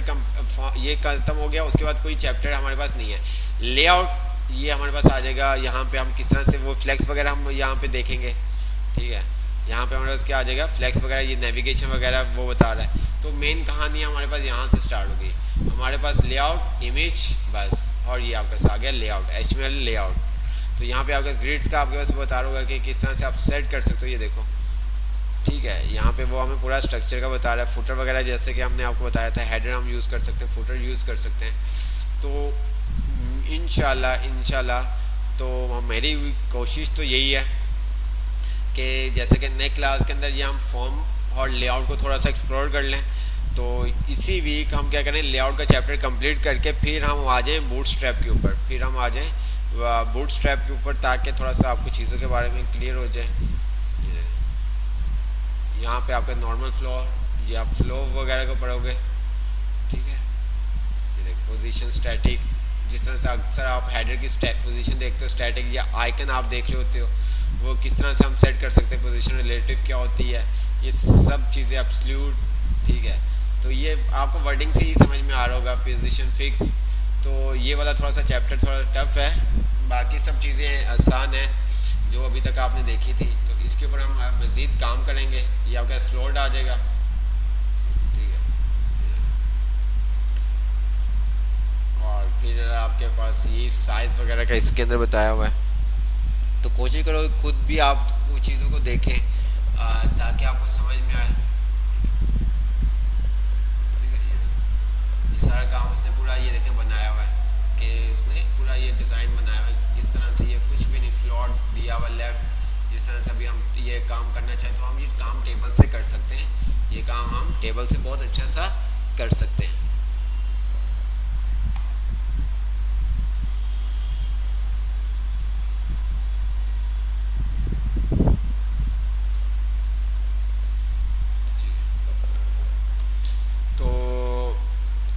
S1: ये ख़त्म हो गया उसके बाद कोई चैप्टर हमारे पास नहीं है। लेआउट ये हमारे पास आ जाएगा, यहाँ पे हम किस तरह से वो फ्लैक्स वगैरह हम यहाँ पे देखेंगे, ठीक है। यहाँ पे हमारे पास क्या आ जाएगा, फ्लैक्स वगैरह, ये नेविगेशन वगैरह वो बता रहा है। तो मेन कहानी हमारे पास यहाँ से स्टार्ट होगी, हमारे पास लेआउट, इमेज, बस, और ये आपके पास आ गया लेआउट, HTML लेआउट। तो यहाँ पे आपके ग्रिड्स का आपके पास बता रहा होगा कि किस तरह से आप सेट कर सकते हो, ये देखो, ठीक है। यहाँ पे वो हमें पूरा स्ट्रक्चर का बता रहा है। फुटर वगैरह जैसे कि हमने आपको बताया था, हेडर हम यूज़ कर सकते हैं, फुटर यूज़ कर सकते हैं। तो इंशाल्लाह तो मेरी कोशिश तो यही है कि जैसे कि नेक्स्ट क्लास के अंदर ये हम फॉर्म और लेआउट को थोड़ा सा एक्सप्लोर कर लें। तो इसी वीक हम क्या करें, लेआउट का चैप्टर कंप्लीट करके फिर हम आ जाएँ बूटस्ट्रैप के ऊपर, फिर हम आ जाएँ बूटस्ट्रैप के ऊपर, ताकि थोड़ा सा आपको चीज़ों के बारे में क्लियर हो जाए। यहाँ पे आपका नॉर्मल फ्लो, ये आप फ्लो वगैरह को पढ़ोगे, ठीक है। ये देखो पोजीशन, स्टैटिक, जिस तरह से अक्सर आप हेडर की पोजीशन देखते हो, स्टैटिक या आइकन आप देख रहे होते हो, वो किस तरह से हम सेट कर सकते हैं, पोजीशन रिलेटिव क्या होती है, ये सब चीज़ें एब्सोल्यूट, ठीक है। तो ये आपको वर्डिंग से ही समझ में आ रहा होगा, पोजीशन फिक्स। तो ये वाला थोड़ा सा चैप्टर थोड़ा टफ है, बाकी सब चीज़ें आसान है जो अभी तक आपने देखी थी। तो इसके ऊपर हम मज़ीद काम करेंगे, ये आपका फ्लोट आ जाएगा, ठीक है। और फिर आपके पास ये साइज़ वगैरह का इसके अंदर बताया हुआ है। तो कोशिश करो खुद भी आप कुछ चीज़ों को देखें ताकि आपको समझ में आए, ठीक है। ये सारा काम उसने पूरा ये देखें बनाया हुआ है कि उसने पूरा ये डिज़ाइन बनाया हुआ है इस तरह से, ये कुछ भी नहीं फ्लॉट दिया हुआ लेफ्ट। जिस तरह से अभी हम ये काम करना चाहें तो हम ये काम टेबल से कर सकते हैं, ये काम हम टेबल से बहुत अच्छा सा कर सकते हैं।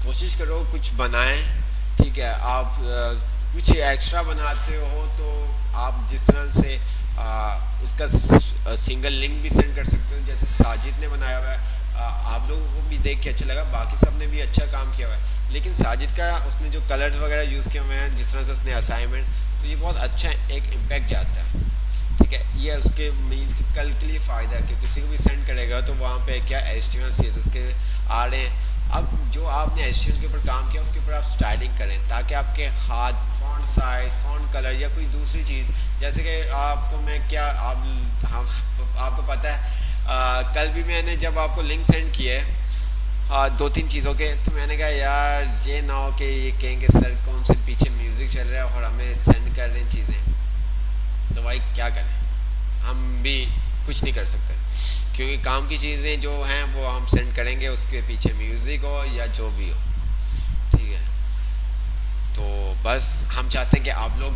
S1: कोशिश करो कुछ बनाएं, ठीक है। आप कुछ एक्स्ट्रा बनाते हो तो आप जिस तरह से उसका सिंगल लिंक भी सेंड कर सकते हो, जैसे साजिद ने बनाया हुआ है। आप लोगों को भी देख के अच्छा लगा, बाकी सब ने भी अच्छा काम किया हुआ है, लेकिन साजिद का उसने जो कलर्स वगैरह यूज़ किए हुए हैं, जिस तरह से उसने असाइनमेंट, तो ये बहुत अच्छा एक इम्पैक्ट जाता है, ठीक है। ये उसके मीन्स कि कल के लिए फ़ायदा है कि किसी को भी सेंड करेगा तो वहाँ पे क्या HTML CSS के आ रहे हैं। अब जो आपने HTML के ऊपर काम किया उसके ऊपर आप स्टाइलिंग करें ताकि आपके हाथ, फ़ॉन्ट साइज, फ़ॉन्ट कलर या कोई दूसरी चीज़, जैसे कि आपको मैं क्या आपको पता है कल भी मैंने जब आपको लिंक सेंड किए 2-3 चीज़ों के, तो मैंने कहा यार ये ना हो कि ये कहेंगे सर कौन से पीछे म्यूज़िक चल रहा है और हमें सेंड कर रहे हैं चीज़ें, तो भाई क्या करें, हम भी कुछ नहीं कर सकते क्योंकि काम की चीज़ें जो हैं वो हम सेंड करेंगे, उसके पीछे म्यूज़िक हो या जो भी हो, ठीक है। तो बस हम चाहते हैं कि आप लोग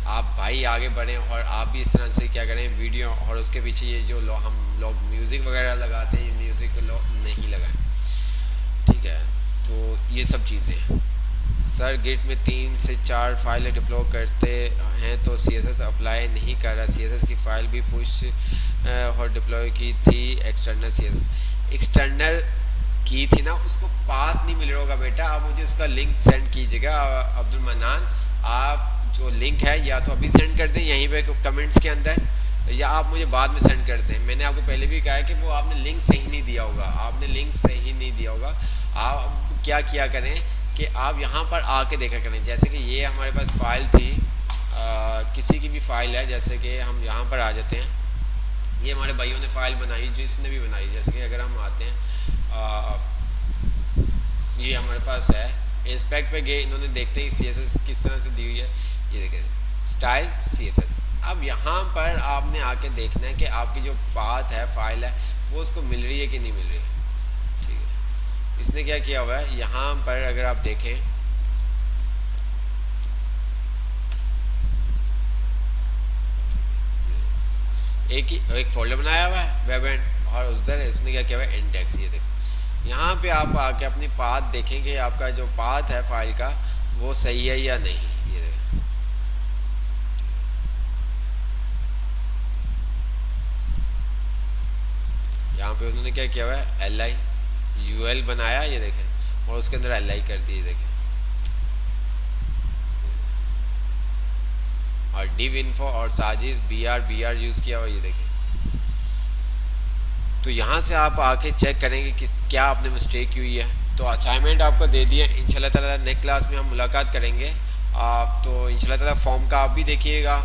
S1: आप भाई आगे बढ़ें और आप भी इस तरह से क्या करें वीडियो, और उसके पीछे ये जो हम लोग म्यूज़िक वगैरह लगाते हैं, म्यूज़िक नहीं लगाएं, ठीक है। तो ये सब चीज़ें सर गिट में 3 से 4 फाइलें डिप्लॉय करते हैं तो CSS अप्लाई नहीं कर रहा, CSS की फ़ाइल भी पुश और डिप्लॉय की थी, एक्सटर्नल की थी ना, उसको पाथ नहीं मिल रहा होगा बेटा, आप मुझे उसका लिंक सेंड कीजिएगा अब्दुल मन्नान। आप जो लिंक है या तो अभी सेंड कर दें यहीं पे कमेंट्स के अंदर, या आप मुझे बाद में सेंड कर दें। मैंने आपको पहले भी कहा है कि वो आपने लिंक सही नहीं दिया होगा, आपने लिंक सही नहीं दिया होगा। आप क्या किया करें कि आप यहाँ पर आके देखा करें, जैसे कि ये हमारे पास फ़ाइल थी, किसी की भी फ़ाइल है, जैसे कि हम यहाँ पर आ जाते हैं, ये हमारे भाइयों ने फ़ाइल बनाई, जो इसने भी बनाई, जैसे कि अगर हम आते हैं ये हमारे पास है, इंस्पेक्ट पे गए, इन्होंने देखते हैं CSS किस तरह से दी हुई है, ये देखें स्टाइल CSS। अब यहाँ पर आपने आके देखना है कि आपकी जो पाथ है, फाइल है, वो उसको मिल रही है कि नहीं मिल रही है, ठीक है। इसने क्या किया हुआ है, यहाँ पर अगर आप देखें एक फोल्डर बनाया हुआ है वेब एंड, और उधर इसने क्या किया हुआ है इंडेक्स। ये देखो यहाँ पे आप आके अपनी पाथ देखेंगे, आपका जो पाथ है फाइल का वो सही है या नहीं, ये देखो यहाँ पे उन्होंने क्या किया हुआ है LI UL बनाया, ये देखें, और उसके अंदर LI कर दी, देखें, और div info और साजिद BR यूज़ किया हुआ, ये देखें। तो यहाँ से आप आके चेक करेंगे कि क्या आपने मिस्टेक की हुई है। तो असाइनमेंट आपको दे दिए, इंशाल्लाह ताला नेक्स्ट क्लास में हम मुलाकात करेंगे। तो इंशाल्लाह ताला फॉर्म का आप भी देखिएगा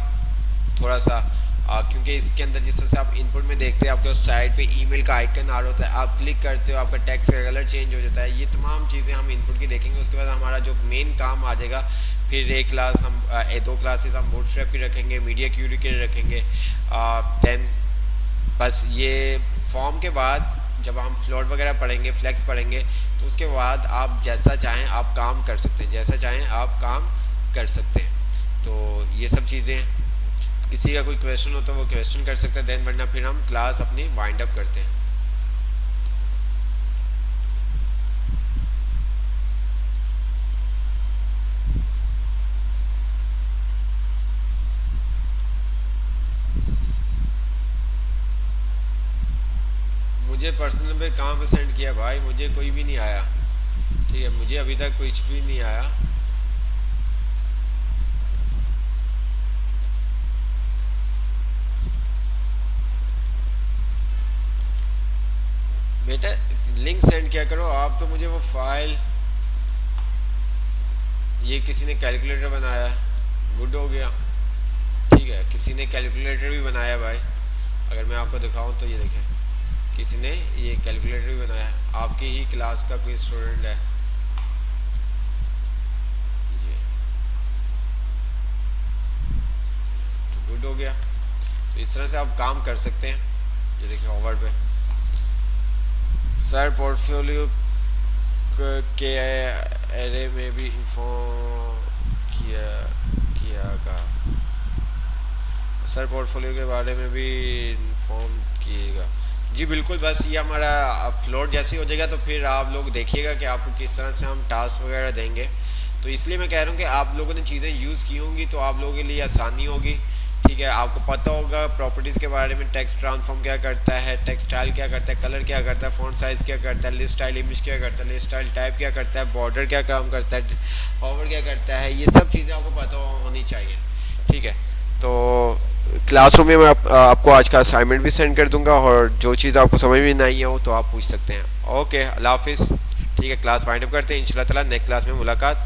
S1: थोड़ा सा, क्योंकि इसके अंदर जिस तरह से आप इनपुट में देखते हैं आपके साइड पे ईमेल का आइकन आ रहा होता है, आप क्लिक करते हो आपका टेक्स्ट का कलर चेंज हो जाता है। ये तमाम चीज़ें हम इनपुट की देखेंगे, उसके बाद हमारा जो मेन काम आ जाएगा, फिर एक क्लास हम 2 क्लासेस हम बूटस्ट्रैप की रखेंगे, मीडिया क्यूरी के रखेंगे। देन बस ये फॉर्म के बाद जब हम फ्लोट वगैरह पढ़ेंगे, फ्लेक्स पढ़ेंगे, तो उसके बाद आप जैसा चाहें आप काम कर सकते हैं, जैसा चाहें आप काम कर सकते हैं। तो ये सब चीज़ें, किसी का कोई क्वेश्चन हो तो वो क्वेश्चन कर सकते हैं, देन वरना फिर हम क्लास अपनी वाइंड अप करते हैं। पर्सनल पे कहाँ पे सेंड किया भाई, मुझे कोई भी नहीं आया। ठीक है, मुझे अभी तक कुछ भी नहीं आया। बेटा लिंक सेंड किया करो आप, तो मुझे वो फाइल, ये किसी ने कैलकुलेटर बनाया, गुड हो गया। ठीक है, किसी ने कैलकुलेटर भी बनाया भाई, अगर मैं आपको दिखाऊं तो ये देखें, किसी ने ये कैलकुलेटर भी बनाया, आपकी ही क्लास का कोई स्टूडेंट है ये, तो गुड हो गया। तो इस तरह से आप काम कर सकते हैं। ये देखिए ओवर्ड पे, सर पोर्टफोलियो के एरे में भी इन्फॉर्म किया किया का, सर पोर्टफोलियो के बारे में भी इन्फॉर्म किएगा। जी बिल्कुल, बस ये हमारा अपलोड जैसे ही हो जाएगा तो फिर आप लोग देखिएगा कि आपको किस तरह से हम टास्क वगैरह देंगे। तो इसलिए मैं कह रहा हूँ कि आप लोगों ने चीज़ें यूज़ की होंगी तो आप लोगों के लिए आसानी होगी। ठीक है, आपको पता होगा प्रॉपर्टीज़ के बारे में, टेक्स्ट ट्रांसफॉर्म क्या करता है, टेक्स्ट स्टाइल क्या करता है, कलर क्या करता है, फ़ॉन्ट साइज़ क्या करता है, लिस्ट स्टाइल इमेज क्या करता है, लिस्ट स्टाइल टाइप क्या करता है, बॉर्डर क्या काम करता है, ओवर क्या करता है, ये सब चीज़ें आपको पता होनी चाहिए। ठीक है, तो क्लासरूम में मैं आपको आज का असाइनमेंट भी सेंड कर दूंगा, और जो चीज़ आपको समझ में नहीं हो तो आप पूछ सकते हैं। ओके, अल्लाह हाफिज़। ठीक है, क्लास वाइंड अप करते हैं, इंशाल्लाह ताला नेक्स्ट क्लास में मुलाकात।